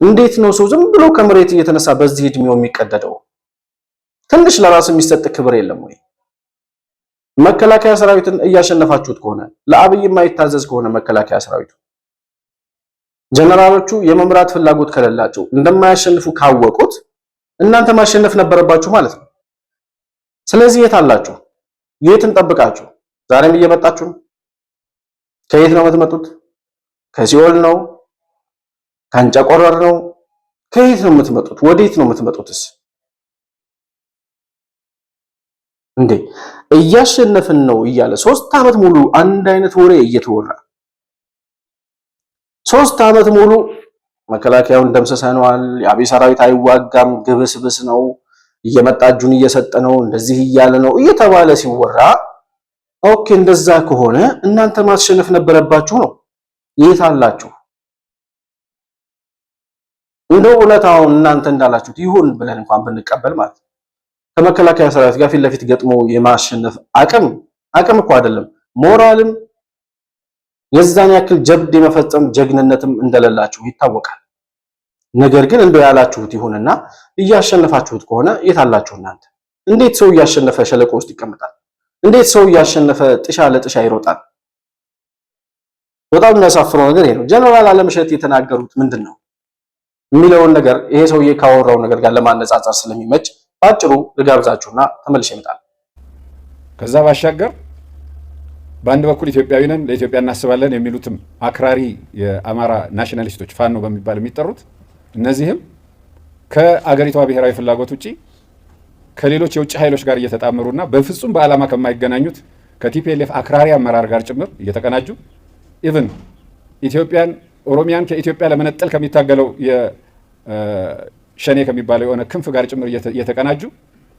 እንዴት ነው ሰው ዝም ብሎ ከመሬት እየተነሳ በዚህ እድሜው የሚቀደደው? ትንሽ ለራስ የሚሰጥ ክብር የለም ወይ? መከላከያ ሰራዊትን እያሸነፋችሁት ከሆነ ለአብይ የማይታዘዝ ከሆነ መከላከያ ሰራዊቱ ጀነራሎቹ የመምራት ፍላጎት ከሌላቸው እንደማያሸንፉ ካወቁት እናንተ ማሸነፍ ነበረባችሁ ማለት ነው። ስለዚህ የት አላችሁ? የትን ጠብቃችሁ? ዛሬም እየመጣችሁ ነው። ከየት ነው የምትመጡት? ከሲኦል ነው? ከአንጨቆረር ነው? ከየት ነው የምትመጡት? ወዴት ነው የምትመጡትስ? እንዴ እያሸነፍን ነው እያለ 3 ዓመት ሙሉ አንድ አይነት ወሬ እየተወራ 3 ዓመት ሙሉ መከላከያውን ደምስሰነዋል፣ የአብይ ሰራዊት አይዋጋም፣ ግብስብስ ነው፣ እየመጣ እጁን እየሰጠ ነው፣ እንደዚህ እያለ ነው እየተባለ ሲወራ ኦኬ፣ እንደዛ ከሆነ እናንተ ማሸነፍ ነበረባችሁ ነው። የት አላችሁ? እንደው እውነታውን እናንተ እንዳላችሁት ይሁን ብለን እንኳን ብንቀበል ማለት ነው ከመከላከያ ሰራዊት ጋር ፊት ለፊት ገጥሞ የማሸነፍ አቅም እኮ አይደለም ሞራልም የዛን ያክል ጀብድ የመፈጸም ጀግንነትም እንደሌላችሁ ይታወቃል። ነገር ግን እንደው ያላችሁት ይሁንና እያሸነፋችሁት ከሆነ የት አላችሁ እናንተ? እንዴት ሰው እያሸነፈ ሸለቆ ውስጥ ይቀመጣል? እንዴት ሰው እያሸነፈ ጥሻ ለጥሻ ይሮጣል? በጣም የሚያሳፍረው ነገር ይሄ ነው። ጀነራል አለምሸት የተናገሩት ምንድነው የሚለውን ነገር ይሄ ሰውዬ ካወራው ነገር ጋር ለማነጻጸር ስለሚመች ባጭሩ ልጋብዛችሁና ተመልሼ እመጣለሁ። ከዛ ባሻገር በአንድ በኩል ኢትዮጵያዊ ነን ለኢትዮጵያ እናስባለን የሚሉትም አክራሪ የአማራ ናሽናሊስቶች ፋኖ በሚባል የሚጠሩት እነዚህም ከአገሪቷ ብሔራዊ ፍላጎት ውጪ ከሌሎች የውጭ ኃይሎች ጋር እየተጣመሩና በፍጹም በዓላማ ከማይገናኙት ከቲፒኤልኤፍ አክራሪ አመራር ጋር ጭምር እየተቀናጁ ኢቭን ኢትዮጵያን ኦሮሚያን ከኢትዮጵያ ለመነጠል ከሚታገለው የሸኔ ከሚባለው የሆነ ክንፍ ጋር ጭምር እየተቀናጁ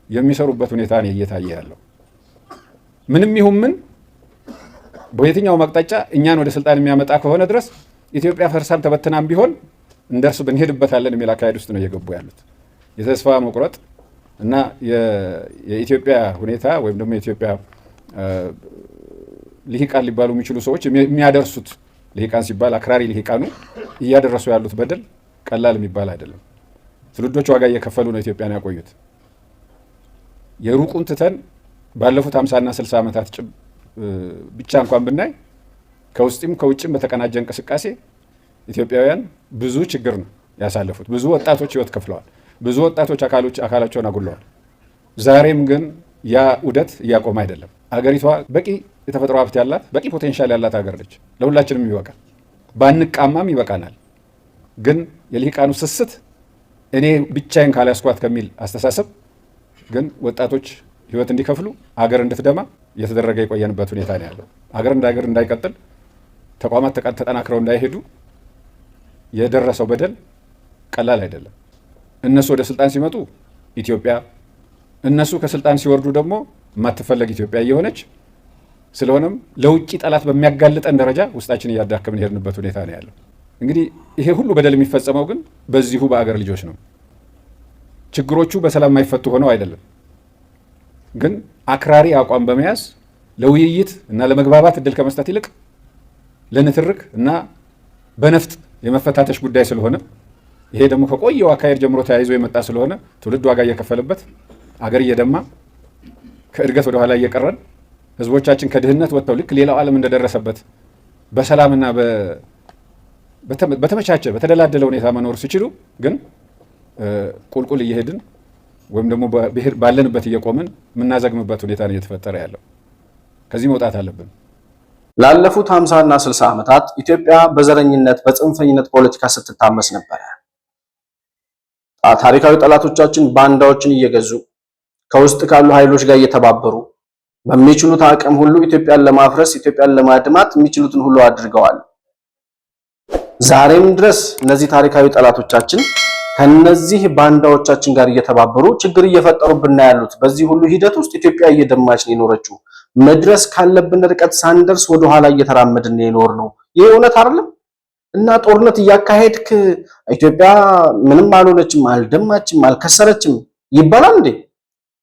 የሚሰሩበት ሁኔታ ነው እየታየ ያለው። ምንም ይሁን ምን በየትኛው አቅጣጫ እኛን ወደ ስልጣን የሚያመጣ ከሆነ ድረስ ኢትዮጵያ ፈርሳም ተበትናም ቢሆን እንደርሱ ብንሄድበታለን የሚል አካሄድ ውስጥ ነው እየገቡ ያሉት። የተስፋ መቁረጥ እና የኢትዮጵያ ሁኔታ ወይም ደግሞ የኢትዮጵያ ልሂቃን ሊባሉ የሚችሉ ሰዎች የሚያደርሱት ልሂቃን ሲባል አክራሪ ልሂቃኑ እያደረሱ ያሉት በደል ቀላል የሚባል አይደለም። ትውልዶች ዋጋ እየከፈሉ ነው ኢትዮጵያን ያቆዩት። የሩቁን ትተን ባለፉት 50 እና 60 ዓመታት ብቻ እንኳን ብናይ ከውስጥም ከውጭም በተቀናጀ እንቅስቃሴ ኢትዮጵያውያን ብዙ ችግር ነው ያሳለፉት። ብዙ ወጣቶች ህይወት ከፍለዋል። ብዙ ወጣቶች አካላቸውን አጉለዋል። ዛሬም ግን ያ ውደት እያቆመ አይደለም። አገሪቷ በቂ የተፈጥሮ ሀብት ያላት በቂ ፖቴንሻል ያላት ሀገር ነች። ለሁላችንም ይበቃል። ባንቃማም ይበቃናል። ግን የልሂቃኑ ስስት እኔ ብቻዬን ካልያዝኳት ከሚል አስተሳሰብ ግን ወጣቶች ህይወት እንዲከፍሉ አገር እንድትደማ እየተደረገ የቆየንበት ሁኔታ ነው ያለው። አገር እንደ ሀገር እንዳይቀጥል ተቋማት ተጠናክረው እንዳይሄዱ የደረሰው በደል ቀላል አይደለም። እነሱ ወደ ስልጣን ሲመጡ ኢትዮጵያ፣ እነሱ ከስልጣን ሲወርዱ ደግሞ የማትፈለግ ኢትዮጵያ እየሆነች ስለሆነም ለውጭ ጠላት በሚያጋልጠን ደረጃ ውስጣችን እያዳከምን ሄድንበት ሁኔታ ነው ያለው። እንግዲህ ይሄ ሁሉ በደል የሚፈጸመው ግን በዚሁ በአገር ልጆች ነው። ችግሮቹ በሰላም የማይፈቱ ሆነው አይደለም፣ ግን አክራሪ አቋም በመያዝ ለውይይት እና ለመግባባት እድል ከመስጠት ይልቅ ለንትርክ እና በነፍጥ የመፈታተሽ ጉዳይ ስለሆነ ይሄ ደግሞ ከቆየው አካሄድ ጀምሮ ተያይዞ የመጣ ስለሆነ ትውልድ ዋጋ እየከፈለበት አገር እየደማ ከእድገት ወደ ኋላ እየቀረን ህዝቦቻችን ከድህነት ወጥተው ልክ ሌላው ዓለም እንደደረሰበት በሰላምና በተመቻቸ በተደላደለ ሁኔታ መኖር ሲችሉ ግን ቁልቁል እየሄድን ወይም ደግሞ ባለንበት እየቆምን የምናዘግምበት ሁኔታ ነው እየተፈጠረ ያለው። ከዚህ መውጣት አለብን። ላለፉት 50 እና 60 ዓመታት ኢትዮጵያ በዘረኝነት በጽንፈኝነት ፖለቲካ ስትታመስ ነበረ። ታሪካዊ ጠላቶቻችን ባንዳዎችን እየገዙ ከውስጥ ካሉ ኃይሎች ጋር እየተባበሩ በሚችሉት አቅም ሁሉ ኢትዮጵያን ለማፍረስ ኢትዮጵያን ለማድማት የሚችሉትን ሁሉ አድርገዋል። ዛሬም ድረስ እነዚህ ታሪካዊ ጠላቶቻችን ከነዚህ ባንዳዎቻችን ጋር እየተባበሩ ችግር እየፈጠሩብን ያሉት። በዚህ ሁሉ ሂደት ውስጥ ኢትዮጵያ እየደማች ነው የኖረችው። መድረስ ካለብን ርቀት ሳንደርስ ወደ ኋላ እየተራመድን የኖር ነው። ይሄ እውነት አይደለም? እና ጦርነት እያካሄድክ ኢትዮጵያ ምንም አልሆነችም፣ አልደማችም፣ አልከሰረችም ይባላል እንዴ?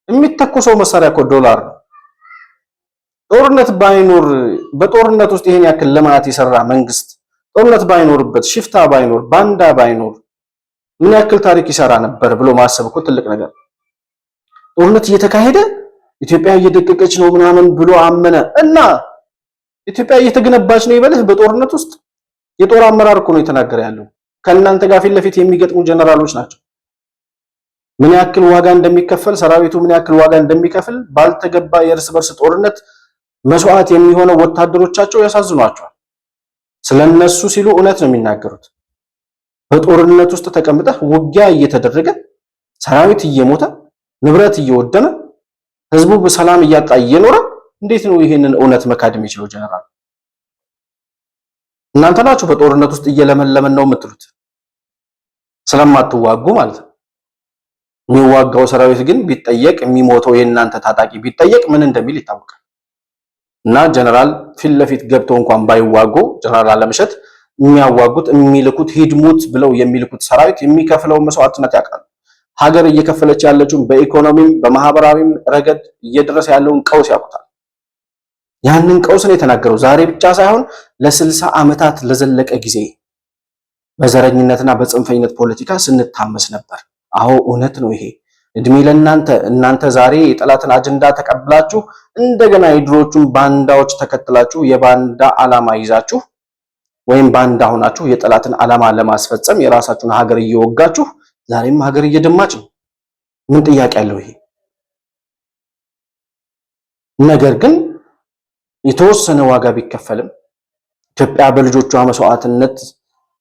የሚተኮሰው መሳሪያ እኮ ዶላር ነው። ጦርነት ባይኖር በጦርነት ውስጥ ይሄን ያክል ልማት የሰራ መንግስት ጦርነት ባይኖርበት ሽፍታ ባይኖር ባንዳ ባይኖር ምን ያክል ታሪክ ይሰራ ነበር ብሎ ማሰብ እኮ ትልቅ ነገር። ጦርነት እየተካሄደ ኢትዮጵያ እየደቀቀች ነው ምናምን ብሎ አመነ እና ኢትዮጵያ እየተገነባች ነው ይበልህ። በጦርነት ውስጥ የጦር አመራር እኮ ነው የተናገረ ያለው። ከእናንተ ጋር ፊት ለፊት የሚገጥሙ ጀነራሎች ናቸው። ምን ያክል ዋጋ እንደሚከፈል ሰራዊቱ ምን ያክል ዋጋ እንደሚከፍል ባልተገባ የእርስ በርስ ጦርነት መስዋዕት የሚሆነው ወታደሮቻቸው ያሳዝኗቸዋል። ስለነሱ ሲሉ እውነት ነው የሚናገሩት። በጦርነት ውስጥ ተቀምጠህ ውጊያ እየተደረገ ሰራዊት እየሞተ ንብረት እየወደመ ህዝቡ በሰላም እያጣ እየኖረ እንዴት ነው ይሄንን እውነት መካድ የሚችለው ጀነራል? እናንተ ናችሁ በጦርነት ውስጥ እየለመለመን ነው የምትሉት ስለማትዋጉ ማለት ነው። የሚዋጋው ሰራዊት ግን ቢጠየቅ የሚሞተው የእናንተ ታጣቂ ቢጠየቅ ምን እንደሚል ይታወቃል። እና ጀነራል ፊት ለፊት ገብተው እንኳን ባይዋጉ ጀነራል አለምሸት የሚያዋጉት የሚልኩት ሂድሙት ብለው የሚልኩት ሰራዊት የሚከፍለው መስዋዕትነት ያውቃሉ። ሀገር እየከፈለች ያለችውን በኢኮኖሚም በማህበራዊም ረገድ እየደረሰ ያለውን ቀውስ ያውቁታል። ያንን ቀውስ ነው የተናገረው። ዛሬ ብቻ ሳይሆን ለ60 ዓመታት ለዘለቀ ጊዜ በዘረኝነትና በጽንፈኝነት ፖለቲካ ስንታመስ ነበር። አዎ እውነት ነው ይሄ። እድሜ ለእናንተ። እናንተ ዛሬ የጠላትን አጀንዳ ተቀብላችሁ እንደገና የድሮቹን ባንዳዎች ተከትላችሁ የባንዳ ዓላማ ይዛችሁ ወይም ባንዳ ሆናችሁ የጠላትን ዓላማ ለማስፈጸም የራሳችሁን ሀገር እየወጋችሁ ዛሬም ሀገር እየደማች ነው። ምን ጥያቄ አለው ይሄ? ነገር ግን የተወሰነ ዋጋ ቢከፈልም ኢትዮጵያ በልጆቿ መስዋዕትነት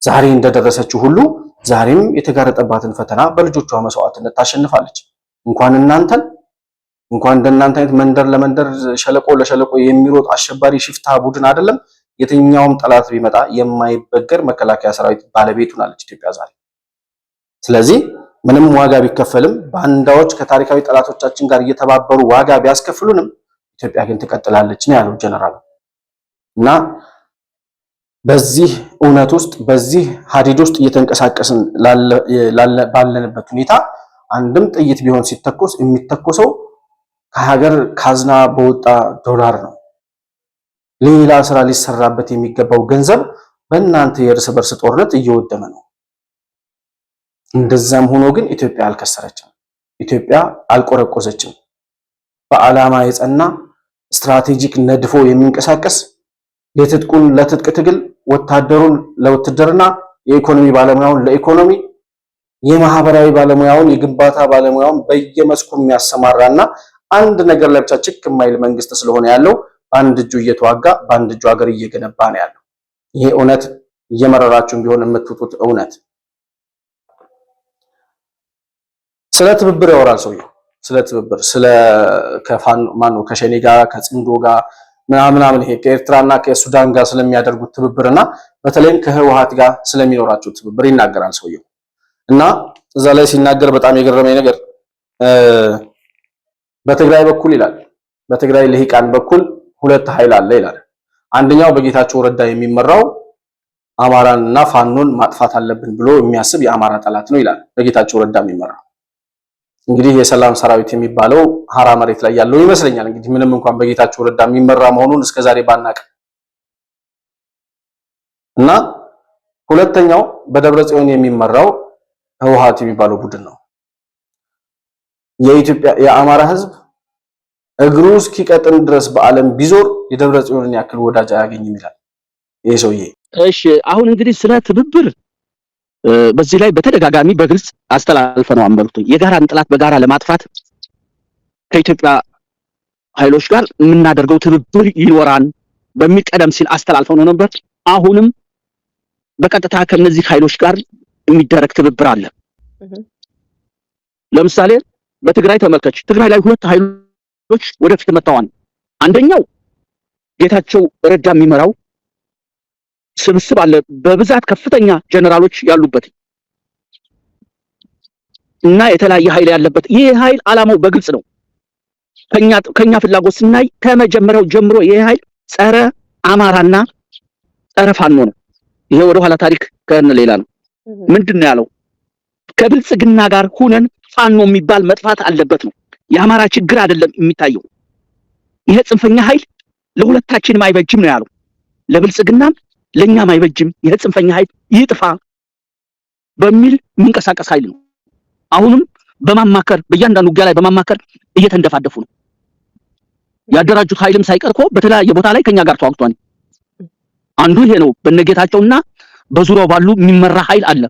ዛሬ እንደደረሰችው ሁሉ ዛሬም የተጋረጠባትን ፈተና በልጆቿ መስዋዕትነት ታሸንፋለች። እንኳን እንደናንተ አይነት መንደር ለመንደር ሸለቆ ለሸለቆ የሚሮጥ አሸባሪ ሽፍታ ቡድን አይደለም የትኛውም ጠላት ቢመጣ የማይበገር መከላከያ ሰራዊት ባለቤት ሆናለች ኢትዮጵያ ዛሬ። ስለዚህ ምንም ዋጋ ቢከፈልም ባንዳዎች ከታሪካዊ ጠላቶቻችን ጋር እየተባበሩ ዋጋ ቢያስከፍሉንም ኢትዮጵያ ግን ትቀጥላለች ነው ያለው ጀነራል። እና በዚህ እውነት ውስጥ በዚህ ሀዲድ ውስጥ እየተንቀሳቀስን ባለንበት ሁኔታ አንድም ጥይት ቢሆን ሲተኮስ የሚተኮሰው ከሀገር ካዝና በወጣ ዶላር ነው። ሌላ ስራ ሊሰራበት የሚገባው ገንዘብ በእናንተ የእርስ በርስ ጦርነት እየወደመ ነው። እንደዛም ሆኖ ግን ኢትዮጵያ አልከሰረችም። ኢትዮጵያ አልቆረቆዘችም። በዓላማ የጸና ስትራቴጂክ ነድፎ የሚንቀሳቀስ የትጥቁን ለትጥቅ ትግል፣ ወታደሩን ለውትድርና፣ የኢኮኖሚ ባለሙያውን ለኢኮኖሚ፣ የማህበራዊ ባለሙያውን የግንባታ ባለሙያውን በየመስኩ የሚያሰማራና አንድ ነገር ላይ ብቻ ችክ የማይል መንግስት ስለሆነ ያለው በአንድ እጁ እየተዋጋ በአንድ እጁ ሀገር እየገነባ ነው ያለው። ይሄ እውነት እየመረራችሁም ቢሆን የምትውጡት እውነት። ስለ ትብብር ያወራል ሰውየው። ስለ ትብብር ስለ ከሸኔ ጋር ከጽንዶ ጋር ምናምን ይሄ ከኤርትራና ከሱዳን ጋር ስለሚያደርጉት ትብብርና በተለይም ከህወሓት ጋር ስለሚኖራቸው ትብብር ይናገራል ሰውየው። እና እዛ ላይ ሲናገር በጣም የገረመኝ ነገር በትግራይ በኩል ይላል፣ በትግራይ ልሂቃን በኩል ሁለት ኃይል አለ ይላል። አንደኛው በጌታቸው ረዳ የሚመራው አማራንና ፋኖን ማጥፋት አለብን ብሎ የሚያስብ የአማራ ጠላት ነው ይላል። በጌታቸው ረዳ የሚመራው እንግዲህ የሰላም ሰራዊት የሚባለው ሀራ መሬት ላይ ያለው ይመስለኛል። እንግዲህ ምንም እንኳን በጌታቸው ረዳ የሚመራ መሆኑን እስከዛሬ ባናቅ እና ሁለተኛው በደብረ ጽዮን የሚመራው ህወሓት የሚባለው ቡድን ነው። የአማራ ህዝብ እግሩ እስኪቀጥን ድረስ በዓለም ቢዞር የደብረ ጽዮንን ያክል ወዳጅ አያገኝም ይላል ይሄ ሰውዬ። እሺ አሁን እንግዲህ ስለ ትብብር በዚህ ላይ በተደጋጋሚ በግልጽ አስተላልፈነው አንበሩት። የጋራን ጠላት በጋራ ለማጥፋት ከኢትዮጵያ ኃይሎች ጋር የምናደርገው ትብብር ይኖራል በሚቀደም ሲል አስተላልፈነው ነበር። አሁንም በቀጥታ ከነዚህ ኃይሎች ጋር የሚደረግ ትብብር አለ። ለምሳሌ በትግራይ ተመልከች። ትግራይ ላይ ሁለት ኃይሎች ወደፊት መጣዋል። አንደኛው ጌታቸው ረዳ የሚመራው ስብስብ አለ፣ በብዛት ከፍተኛ ጀነራሎች ያሉበት እና የተለያየ ኃይል ያለበት። ይህ ኃይል ዓላማው በግልጽ ነው። ከኛ ፍላጎት ስናይ ከመጀመሪያው ጀምሮ ይህ ኃይል ጸረ አማራና ጸረ ፋኖ ነው። ይሄ ወደ ኋላ ታሪክ ከነ ሌላ ነው። ምንድነው ያለው? ከብልጽግና ጋር ሁነን ፋኖ የሚባል መጥፋት አለበት ነው። የአማራ ችግር አይደለም የሚታየው። ይሄ ጽንፈኛ ኃይል ለሁለታችንም አይበጅም ነው ያለው። ለብልጽግናም ለኛም አይበጅም። ይሄ ጽንፈኛ ኃይል ይጥፋ በሚል የሚንቀሳቀስ ኃይል ነው። አሁንም በማማከር በእያንዳንዱ ውጊያ ላይ በማማከር እየተንደፋደፉ ነው። ያደራጁት ኃይልም ሳይቀር እኮ በተለያየ ቦታ ላይ ከኛ ጋር ተዋግቷል። አንዱ ይሄ ነው። በነጌታቸውና በዙሪያው ባሉ የሚመራ ኃይል አለ።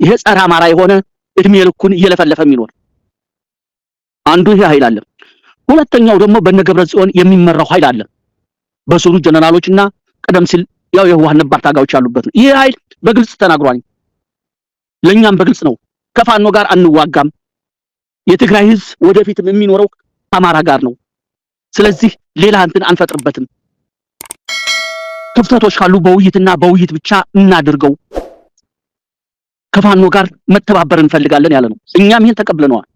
ይሄ ጸረ አማራ የሆነ እድሜ ልኩን እየለፈለፈ የሚኖር አንዱ ይሄ ኃይል አለ። ሁለተኛው ደግሞ በነገብረ ጽዮን የሚመራው ኃይል አለ። በስሩ ጀነራሎችና ቀደም ሲል ያው የህወሓት ነባር ታጋዮች ያሉበት ነው። ይሄ ኃይል በግልጽ ተናግሯል። ለኛም በግልጽ ነው። ከፋኖ ጋር አንዋጋም። የትግራይ ህዝብ ወደፊትም የሚኖረው አማራ ጋር ነው። ስለዚህ ሌላ እንትን አንፈጥርበትም። ክፍተቶች ካሉ በውይይትና በውይይት ብቻ እናድርገው። ከፋኖ ጋር መተባበር እንፈልጋለን ያለ ነው። እኛም ይሄን ተቀብለነዋል።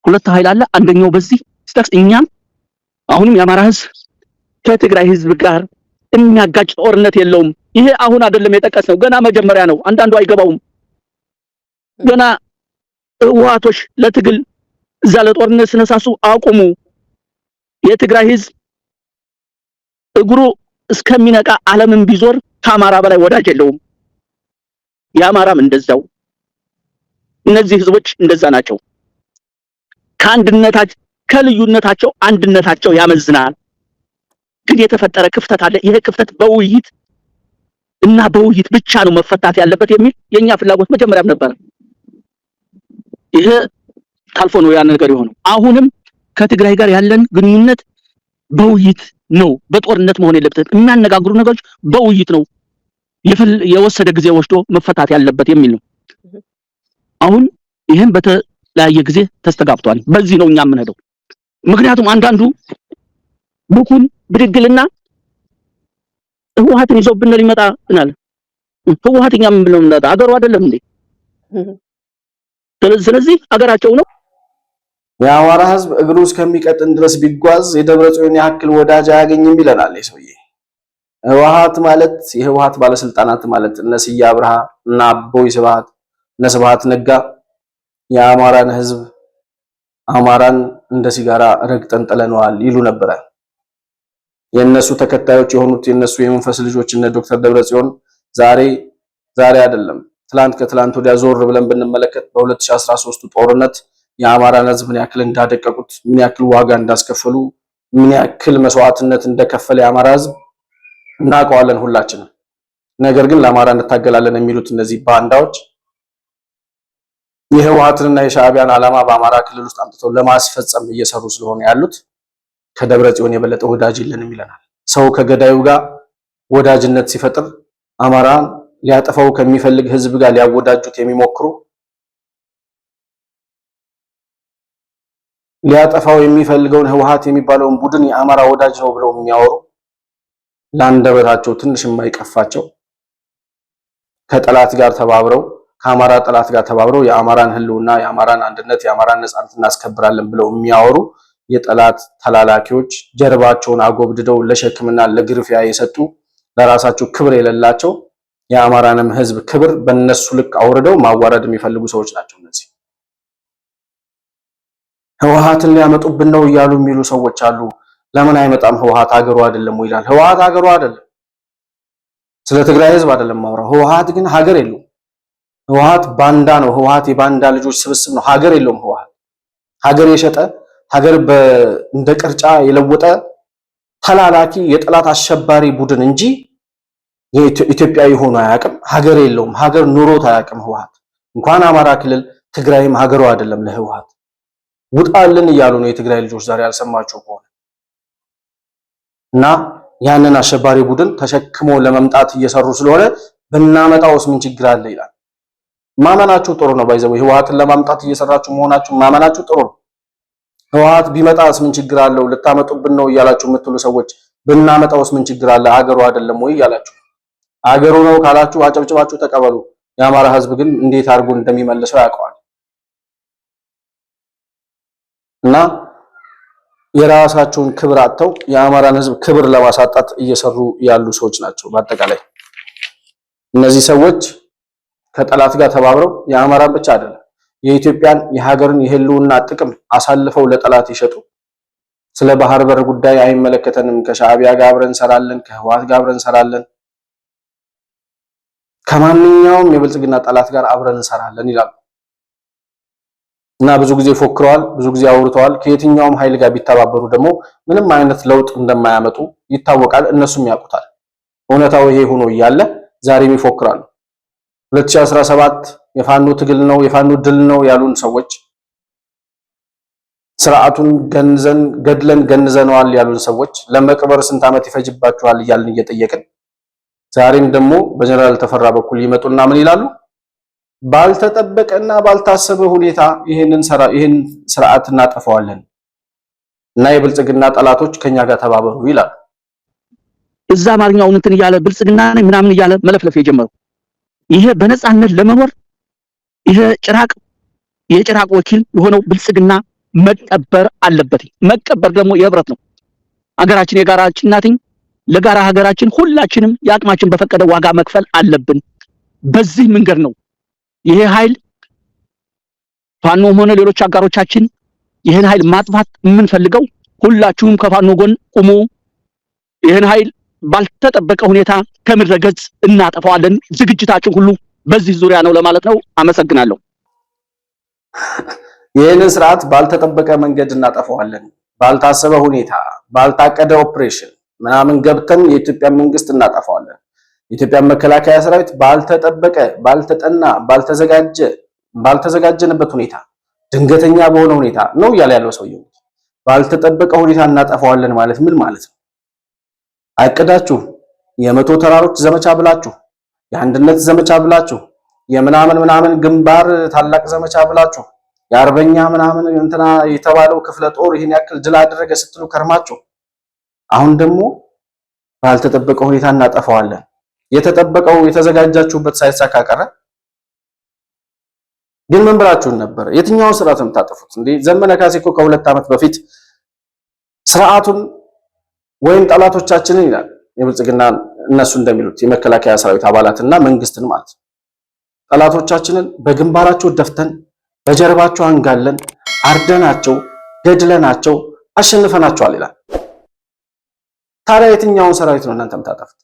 ሁለት ኃይል አለ። አንደኛው በዚህ ስታክስ እኛም አሁንም የአማራ ህዝብ ከትግራይ ህዝብ ጋር የሚያጋጭ ጦርነት የለውም። ይሄ አሁን አይደለም የጠቀስነው፣ ገና መጀመሪያ ነው። አንዳንዱ አይገባውም። ገና ህወሓቶች ለትግል እዛ ለጦርነት ስነሳሱ አቁሙ። የትግራይ ህዝብ እግሩ እስከሚነቃ ዓለምን ቢዞር ከአማራ በላይ ወዳጅ የለውም። የአማራም እንደዛው። እነዚህ ህዝቦች እንደዛ ናቸው። ከአንድነታቸው ከልዩነታቸው አንድነታቸው ያመዝናል። ግን የተፈጠረ ክፍተት አለ። ይሄ ክፍተት በውይይት እና በውይይት ብቻ ነው መፈታት ያለበት የሚል የኛ ፍላጎት መጀመሪያም ነበር። ይሄ ታልፎ ነው ያ ነገር የሆነው። አሁንም ከትግራይ ጋር ያለን ግንኙነት በውይይት ነው። በጦርነት መሆን የለበትም። የሚያነጋግሩ ነገሮች በውይይት ነው የወሰደ ጊዜ ወስዶ መፈታት ያለበት የሚል ነው። አሁን ይሄን በተለያየ ጊዜ ተስተጋብቷል። በዚህ ነው እኛ የምንሄደው። ምክንያቱም አንዳንዱ ቡኩን ብድግልና ህወሓትን ይዞብን ሊመጣ እናል። ህወሓትኛ ምን ብለው እንዳታ አገሩ አይደለም እንዴ? ስለዚህ አገራቸው ነው። የአማራ ህዝብ እግሩ እስከሚቀጥን ድረስ ቢጓዝ የደብረ ጽዮን ያክል ወዳጅ አያገኝም ይለናል የሰውዬ። ህወሓት ማለት የህወሓት ባለስልጣናት ማለት እነ ስዬ አብርሃ እና አቦይ ስብሃት እነ ስብሃት ነጋ የአማራን ህዝብ አማራን እንደ ሲጋራ ረግጠን ጥለነዋል ይሉ ነበር። የነሱ ተከታዮች የሆኑት የነሱ የመንፈስ ልጆች እነ ዶክተር ደብረጽዮን ዛሬ አይደለም ትላንት ከትላንት ወዲያ ዞር ብለን ብንመለከት በ2013 ጦርነት የአማራን ህዝብ ምን ያክል እንዳደቀቁት፣ ምን ያክል ዋጋ እንዳስከፈሉ፣ ምን ያክል መስዋዕትነት እንደከፈለ የአማራ ህዝብ እናውቀዋለን ሁላችንም። ነገር ግን ለአማራ እንታገላለን የሚሉት እነዚህ ባንዳዎች የህወሓትንና የሻዕቢያን ዓላማ በአማራ ክልል ውስጥ አምጥተው ለማስፈጸም እየሰሩ ስለሆነ ያሉት ከደብረ ጽዮን የበለጠ ወዳጅ የለንም ይለናል። ሰው ከገዳዩ ጋር ወዳጅነት ሲፈጥር አማራን ሊያጠፋው ከሚፈልግ ህዝብ ጋር ሊያወዳጁት የሚሞክሩ ሊያጠፋው የሚፈልገውን ህወሓት የሚባለውን ቡድን የአማራ ወዳጅ ነው ብለው የሚያወሩ ለአንደበታቸው ትንሽ የማይቀፋቸው ከጠላት ጋር ተባብረው ከአማራ ጠላት ጋር ተባብረው የአማራን ህልውና የአማራን አንድነት የአማራን ነጻነት እናስከብራለን ብለው የሚያወሩ የጠላት ተላላኪዎች ጀርባቸውን አጎብድደው ለሸክምና ለግርፊያ የሰጡ ለራሳቸው ክብር የሌላቸው የአማራንም ህዝብ ክብር በእነሱ ልክ አውርደው ማዋረድ የሚፈልጉ ሰዎች ናቸው። እነዚህ ህወሓትን ሊያመጡብን ነው እያሉ የሚሉ ሰዎች አሉ። ለምን አይመጣም? ህወሓት ሀገሩ አይደለም ወይ ይላል። ህወሓት ሀገሩ አይደለም። ስለ ትግራይ ህዝብ አይደለም ማውራው። ህወሓት ግን ሀገር የለውም። ህወሓት ባንዳ ነው። ህወሓት የባንዳ ልጆች ስብስብ ነው። ሀገር የለውም። ህወሓት ሀገር የሸጠ ሀገር እንደ ቅርጫ የለወጠ ተላላኪ የጠላት አሸባሪ ቡድን እንጂ የኢትዮጵያዊ ሆኖ አያውቅም። ሀገር የለውም። ሀገር ኑሮት አያውቅም። ህወሓት እንኳን አማራ ክልል ትግራይም ሀገሩ አይደለም ለህወሓት። ውጣልን እያሉ ነው የትግራይ ልጆች ዛሬ ያልሰማችሁ ከሆነ እና ያንን አሸባሪ ቡድን ተሸክሞ ለመምጣት እየሰሩ ስለሆነ ብናመጣውስ ምን ችግር አለ ይላል። ማመናችሁ ጥሩ ነው። ባይዘው ህወሓትን ለማምጣት እየሰራችሁ መሆናችሁ ማመናችሁ ጥሩ ነው። ህወሓት ቢመጣስ ምን ችግር አለው ልታመጡብን ነው እያላችሁ የምትሉ ሰዎች ብናመጣውስ ምን ችግር አለ አገሩ አይደለም ወይ እያላችሁ አገሩ ነው ካላችሁ አጨብጭባችሁ ተቀበሉ። የአማራ ህዝብ ግን እንዴት አድርጎ እንደሚመልሰው ያውቀዋል። እና የራሳቸውን ክብር አጥተው የአማራን ህዝብ ክብር ለማሳጣት እየሰሩ ያሉ ሰዎች ናቸው። በአጠቃላይ እነዚህ ሰዎች ከጠላት ጋር ተባብረው የአማራን ብቻ አይደለም የኢትዮጵያን የሀገርን የህልውና ጥቅም አሳልፈው ለጠላት ይሸጡ። ስለ ባህር በር ጉዳይ አይመለከተንም፣ ከሻዕቢያ ጋር አብረን እንሰራለን፣ ከህወሓት ጋር አብረን እንሰራለን፣ ከማንኛውም የብልጽግና ጠላት ጋር አብረን እንሰራለን ይላሉ። እና ብዙ ጊዜ ፎክረዋል፣ ብዙ ጊዜ አውርተዋል። ከየትኛውም ኃይል ጋር ቢተባበሩ ደግሞ ምንም አይነት ለውጥ እንደማያመጡ ይታወቃል፣ እነሱም ያውቁታል። እውነታው ይሄ ሆኖ እያለ ዛሬም ይፎክራሉ። 2017 የፋኖ ትግል ነው የፋኖ ድል ነው ያሉን ሰዎች ስርዓቱን ገድለን ገንዘነዋል ያሉን ሰዎች ለመቅበር ስንት ዓመት ይፈጅባችኋል እያልን እየጠየቅን ዛሬም ደግሞ በጀነራል ተፈራ በኩል ይመጡና ምን ይላሉ? ባልተጠበቀና ባልታሰበ ሁኔታ ይሄን ስርዓት እናጠፋዋለን እና የብልጽግና ጠላቶች ከኛ ጋር ተባበሩ ይላል። እዛ አማርኛውን እንትን እያለ ብልጽግና ነኝ ምናምን እያለ መለፍለፍ የጀመረው ይሄ በነጻነት ለመኖር ይሄ የጭራቅ ወኪል የሆነው ብልጽግና መቀበር አለበት። መቀበር ደግሞ የህብረት ነው። ሀገራችን የጋራችን ናትኝ። ለጋራ ሀገራችን ሁላችንም የአቅማችን በፈቀደ ዋጋ መክፈል አለብን። በዚህ መንገድ ነው ይሄ ኃይል ፋኖም ሆነ ሌሎች አጋሮቻችን ይሄን ኃይል ማጥፋት የምንፈልገው። ሁላችሁም ከፋኖ ጎን ቁሙ። ይሄን ኃይል ባልተጠበቀ ሁኔታ ከምድረ ገጽ እናጠፋዋለን። ዝግጅታችን ሁሉ በዚህ ዙሪያ ነው ለማለት ነው። አመሰግናለሁ። ይህንን ስርዓት ባልተጠበቀ መንገድ እናጠፋዋለን፣ ባልታሰበ ሁኔታ፣ ባልታቀደ ኦፕሬሽን ምናምን ገብተን የኢትዮጵያ መንግስት እናጠፋዋለን። የኢትዮጵያ መከላከያ ሰራዊት ባልተጠበቀ፣ ባልተጠና፣ ባልተዘጋጀንበት ሁኔታ ድንገተኛ በሆነ ሁኔታ ነው እያለ ያለው ሰውየው። ባልተጠበቀ ሁኔታ እናጠፋዋለን ማለት ምን ማለት ነው? አቅዳችሁ የመቶ ተራሮች ዘመቻ ብላችሁ የአንድነት ዘመቻ ብላችሁ የምናምን ግንባር ታላቅ ዘመቻ ብላችሁ የአርበኛ ምናምን እንትና የተባለው ክፍለ ጦር ይሄን ያክል ድል አደረገ ስትሉ ከርማችሁ አሁን ደግሞ ባልተጠበቀ ሁኔታ እናጠፋዋለን። የተጠበቀው የተዘጋጃችሁበት ሳይሳካ ቀረ። ግን ምን ብላችሁን ነበር? የትኛውን ስርዓት ነው የምታጠፉት እንዴ? ዘመነ ካሴ እኮ ከ2 ዓመት በፊት ስርዓቱን ወይም ጠላቶቻችንን ይላል የብልጽግና እነሱ እንደሚሉት የመከላከያ ሰራዊት አባላትና መንግስትን ማለት ነው። ጠላቶቻችንን በግንባራቸው ደፍተን በጀርባቸው አንጋለን አርደናቸው ገድለናቸው አሸንፈናቸዋል ይላል። ታዲያ የትኛውን ሰራዊት ነው እናንተ የምታጠፉት?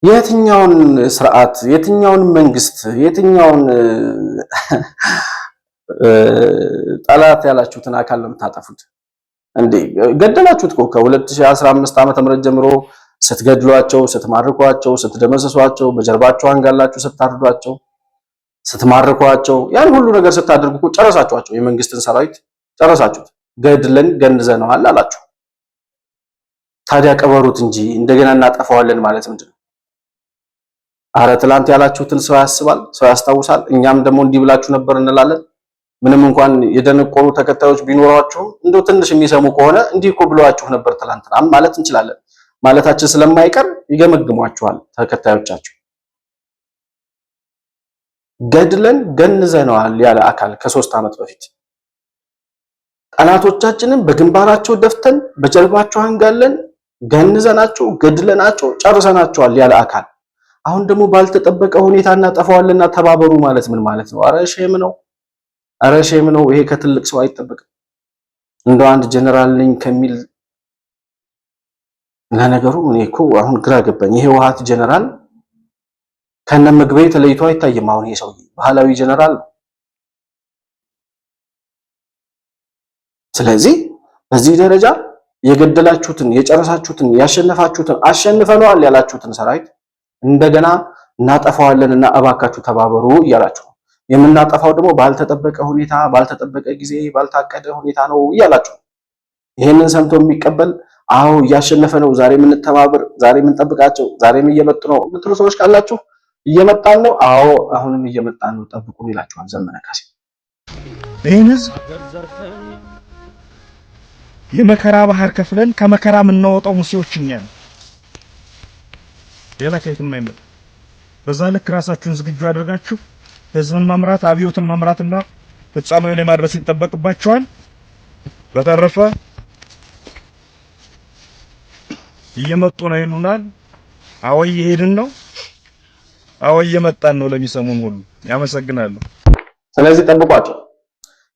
የትኛውን ስርዓት የትኛውን መንግስት የትኛውን ጠላት ያላችሁትን አካል ነው የምታጠፉት እንዴ? ገደላችሁት እኮ ከ2015 ዓመተ ምህረት ጀምሮ ስትገድሏቸው፣ ስትማርኳቸው፣ ስትደመሰሷቸው፣ በጀርባቸው አንጋላችሁ ስታርዷቸው፣ ስትማርኳቸው ያን ሁሉ ነገር ስታደርጉ እኮ ጨረሳችኋቸው። የመንግስትን ሰራዊት ጨረሳችሁት። ገድለን ገንዘነዋል አላችሁ። ታዲያ ቀበሩት እንጂ እንደገና እናጠፋዋለን ማለት ምንድን ነው? አረ ትላንት ያላችሁትን ሰው ያስባል፣ ሰው ያስታውሳል። እኛም ደግሞ እንዲህ ብላችሁ ነበር እንላለን። ምንም እንኳን የደነቆሩ ተከታዮች ቢኖራችሁም እንደው ትንሽ የሚሰሙ ከሆነ እንዲህ እኮ ብለዋችሁ ነበር ትላንትና ማለት እንችላለን። ማለታችን ስለማይቀር ይገመግሟችኋል ተከታዮቻችሁ። ገድለን ገንዘነዋል ያለ አካል ከ3 ዓመት በፊት ጠላቶቻችንን በግንባራቸው ደፍተን በጀርባቸው አንጋለን ገንዘናቸው ገድለናቸው ጨርሰናቸዋል ያለ አካል አሁን ደግሞ ባልተጠበቀ ሁኔታ እናጠፋዋለንና ተባበሩ ማለት ምን ማለት ነው? አረ ሼም ነው፣ አረ ሼም ነው። ይሄ ከትልቅ ሰው አይጠበቅም። እንደው አንድ ጀነራል ነኝ ከሚል ለነገሩ እኔ እኮ አሁን ግራ ገባኝ። ይሄ ህወሓት ጀነራል ከነመግበይ ተለይቶ አይታይም። አሁን ይሄ ሰውዬ ባህላዊ ጀነራል ነው። ስለዚህ በዚህ ደረጃ የገደላችሁትን የጨረሳችሁትን ያሸነፋችሁትን አሸንፈነዋል ያላችሁትን ሰራዊት እንደገና እናጠፋዋለንና እባካችሁ ተባበሩ እያላችሁ የምናጠፋው ደግሞ ባልተጠበቀ ሁኔታ፣ ባልተጠበቀ ጊዜ፣ ባልታቀደ ሁኔታ ነው እያላችሁ ይሄንን ሰምቶ የሚቀበል አዎ እያሸነፈ ነው፣ ዛሬ የምንተባበር፣ ዛሬ የምንጠብቃቸው፣ ዛሬም እየመጡ ነው የምትሉ ሰዎች ካላችሁ እየመጣን ነው፣ አዎ አሁንም እየመጣን ነው ጠብቁን ይላችኋል ዘመነ ካሴ። ይህን ህዝብ የመከራ ባህር ከፍለን ከመከራ የምናወጣው ሙሴዎች እኛ ነን። ሌላ ከየትም አይመጣም። በዛ ልክ ራሳችሁን ዝግጁ አድርጋችሁ ህዝብን መምራት፣ አብዮትን መምራትና ፍጻሜውን ላይ ማድረስ ይጠበቅባችኋል። በተረፈ እየመጡ ነው ይሉናል። አዎ እየሄድን ነው፣ አዎ እየመጣን ነው። ለሚሰሙን ሁሉ ያመሰግናለሁ። ስለዚህ ጠብቋቸው፣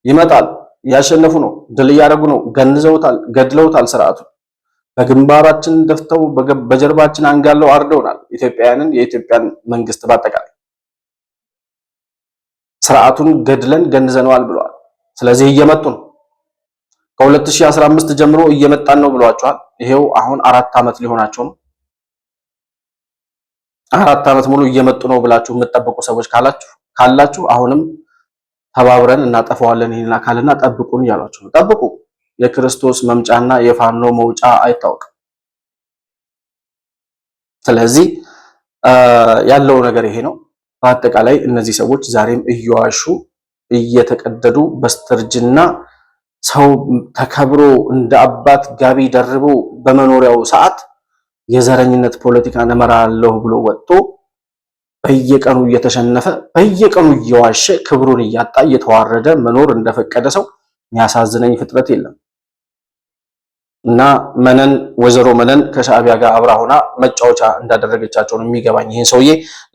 ይመጣል። እያሸነፉ ነው፣ ድል እያደረጉ ነው። ገንዘውታል፣ ገድለውታል ስርዓቱ። በግንባራችን ደፍተው በጀርባችን አንጋለው አርደውናል። ኢትዮጵያውያንን፣ የኢትዮጵያን መንግስት በአጠቃላይ ስርዓቱን ገድለን ገንዘነዋል ብለዋል። ስለዚህ እየመጡ ነው። ከ2015 ጀምሮ እየመጣን ነው ብለዋቸዋል። ይሄው አሁን 4 ዓመት ሊሆናቸው ነው። 4 ዓመት ሙሉ እየመጡ ነው ብላችሁ የምትጠብቁ ሰዎች ካላችሁ አሁንም ተባብረን እናጠፋዋለን ይሄን አካልና ጠብቁን እያሏችሁ ነው። ጠብቁ። የክርስቶስ መምጫና የፋኖ መውጫ አይታወቅም። ስለዚህ ያለው ነገር ይሄ ነው። በአጠቃላይ እነዚህ ሰዎች ዛሬም እየዋሹ እየተቀደዱ በስተርጅና ሰው ተከብሮ እንደ አባት ጋቢ ደርቦ በመኖሪያው ሰዓት የዘረኝነት ፖለቲካን እመራለሁ ብሎ ወጥቶ በየቀኑ እየተሸነፈ በየቀኑ እየዋሸ ክብሩን እያጣ እየተዋረደ መኖር እንደፈቀደ ሰው የሚያሳዝነኝ ፍጥረት የለም። እና መነን ወይዘሮ መነን ከሻዕቢያ ጋር አብራ ሆና መጫወቻ እንዳደረገቻቸው ነው የሚገባኝ ይሄን ሰውዬ።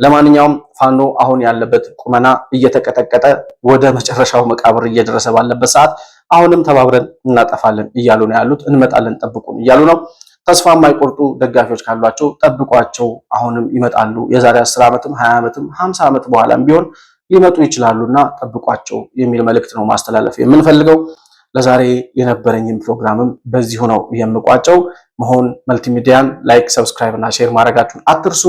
ለማንኛውም ፋኖ አሁን ያለበት ቁመና እየተቀጠቀጠ ወደ መጨረሻው መቃብር እየደረሰ ባለበት ሰዓት አሁንም ተባብረን እናጠፋለን እያሉ ነው ያሉት። እንመጣለን ጠብቁን እያሉ ነው። ተስፋ የማይቆርጡ ደጋፊዎች ካሏቸው ጠብቋቸው፣ አሁንም ይመጣሉ። የዛሬ 10 ዓመትም 20 ዓመትም 50 ዓመት በኋላም ቢሆን ሊመጡ ይችላሉና ጠብቋቸው የሚል መልእክት ነው ማስተላለፍ የምንፈልገው። ለዛሬ የነበረኝም ፕሮግራምም በዚሁ ነው የምቋጨው። መሆን መልቲሚዲያን ላይክ፣ ሰብስክራይብ እና ሼር ማድረጋችሁን አትርሱ።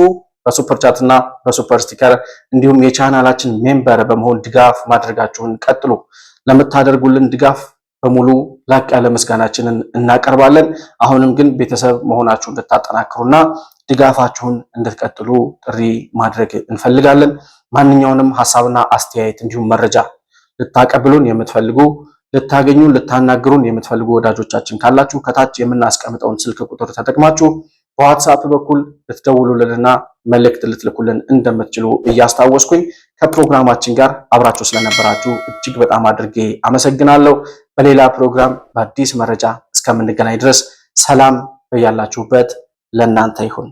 በሱፐር ቻት እና በሱፐር ስቲከር እንዲሁም የቻናላችን ሜምበር በመሆን ድጋፍ ማድረጋችሁን ቀጥሉ። ለምታደርጉልን ድጋፍ በሙሉ ላቅ ያለ ምስጋናችንን እናቀርባለን። አሁንም ግን ቤተሰብ መሆናችሁን እንድታጠናክሩና ድጋፋችሁን እንድትቀጥሉ ጥሪ ማድረግ እንፈልጋለን። ማንኛውንም ሐሳብና አስተያየት እንዲሁም መረጃ ልታቀብሉን የምትፈልጉ ልታገኙን ልታናግሩን የምትፈልጉ ወዳጆቻችን ካላችሁ ከታች የምናስቀምጠውን ስልክ ቁጥር ተጠቅማችሁ በዋትስአፕ በኩል ልትደውሉልንና መልእክት ልትልኩልን እንደምትችሉ እያስታወስኩኝ ከፕሮግራማችን ጋር አብራችሁ ስለነበራችሁ እጅግ በጣም አድርጌ አመሰግናለሁ። በሌላ ፕሮግራም በአዲስ መረጃ እስከምንገናኝ ድረስ ሰላም በያላችሁበት ለእናንተ ይሁን።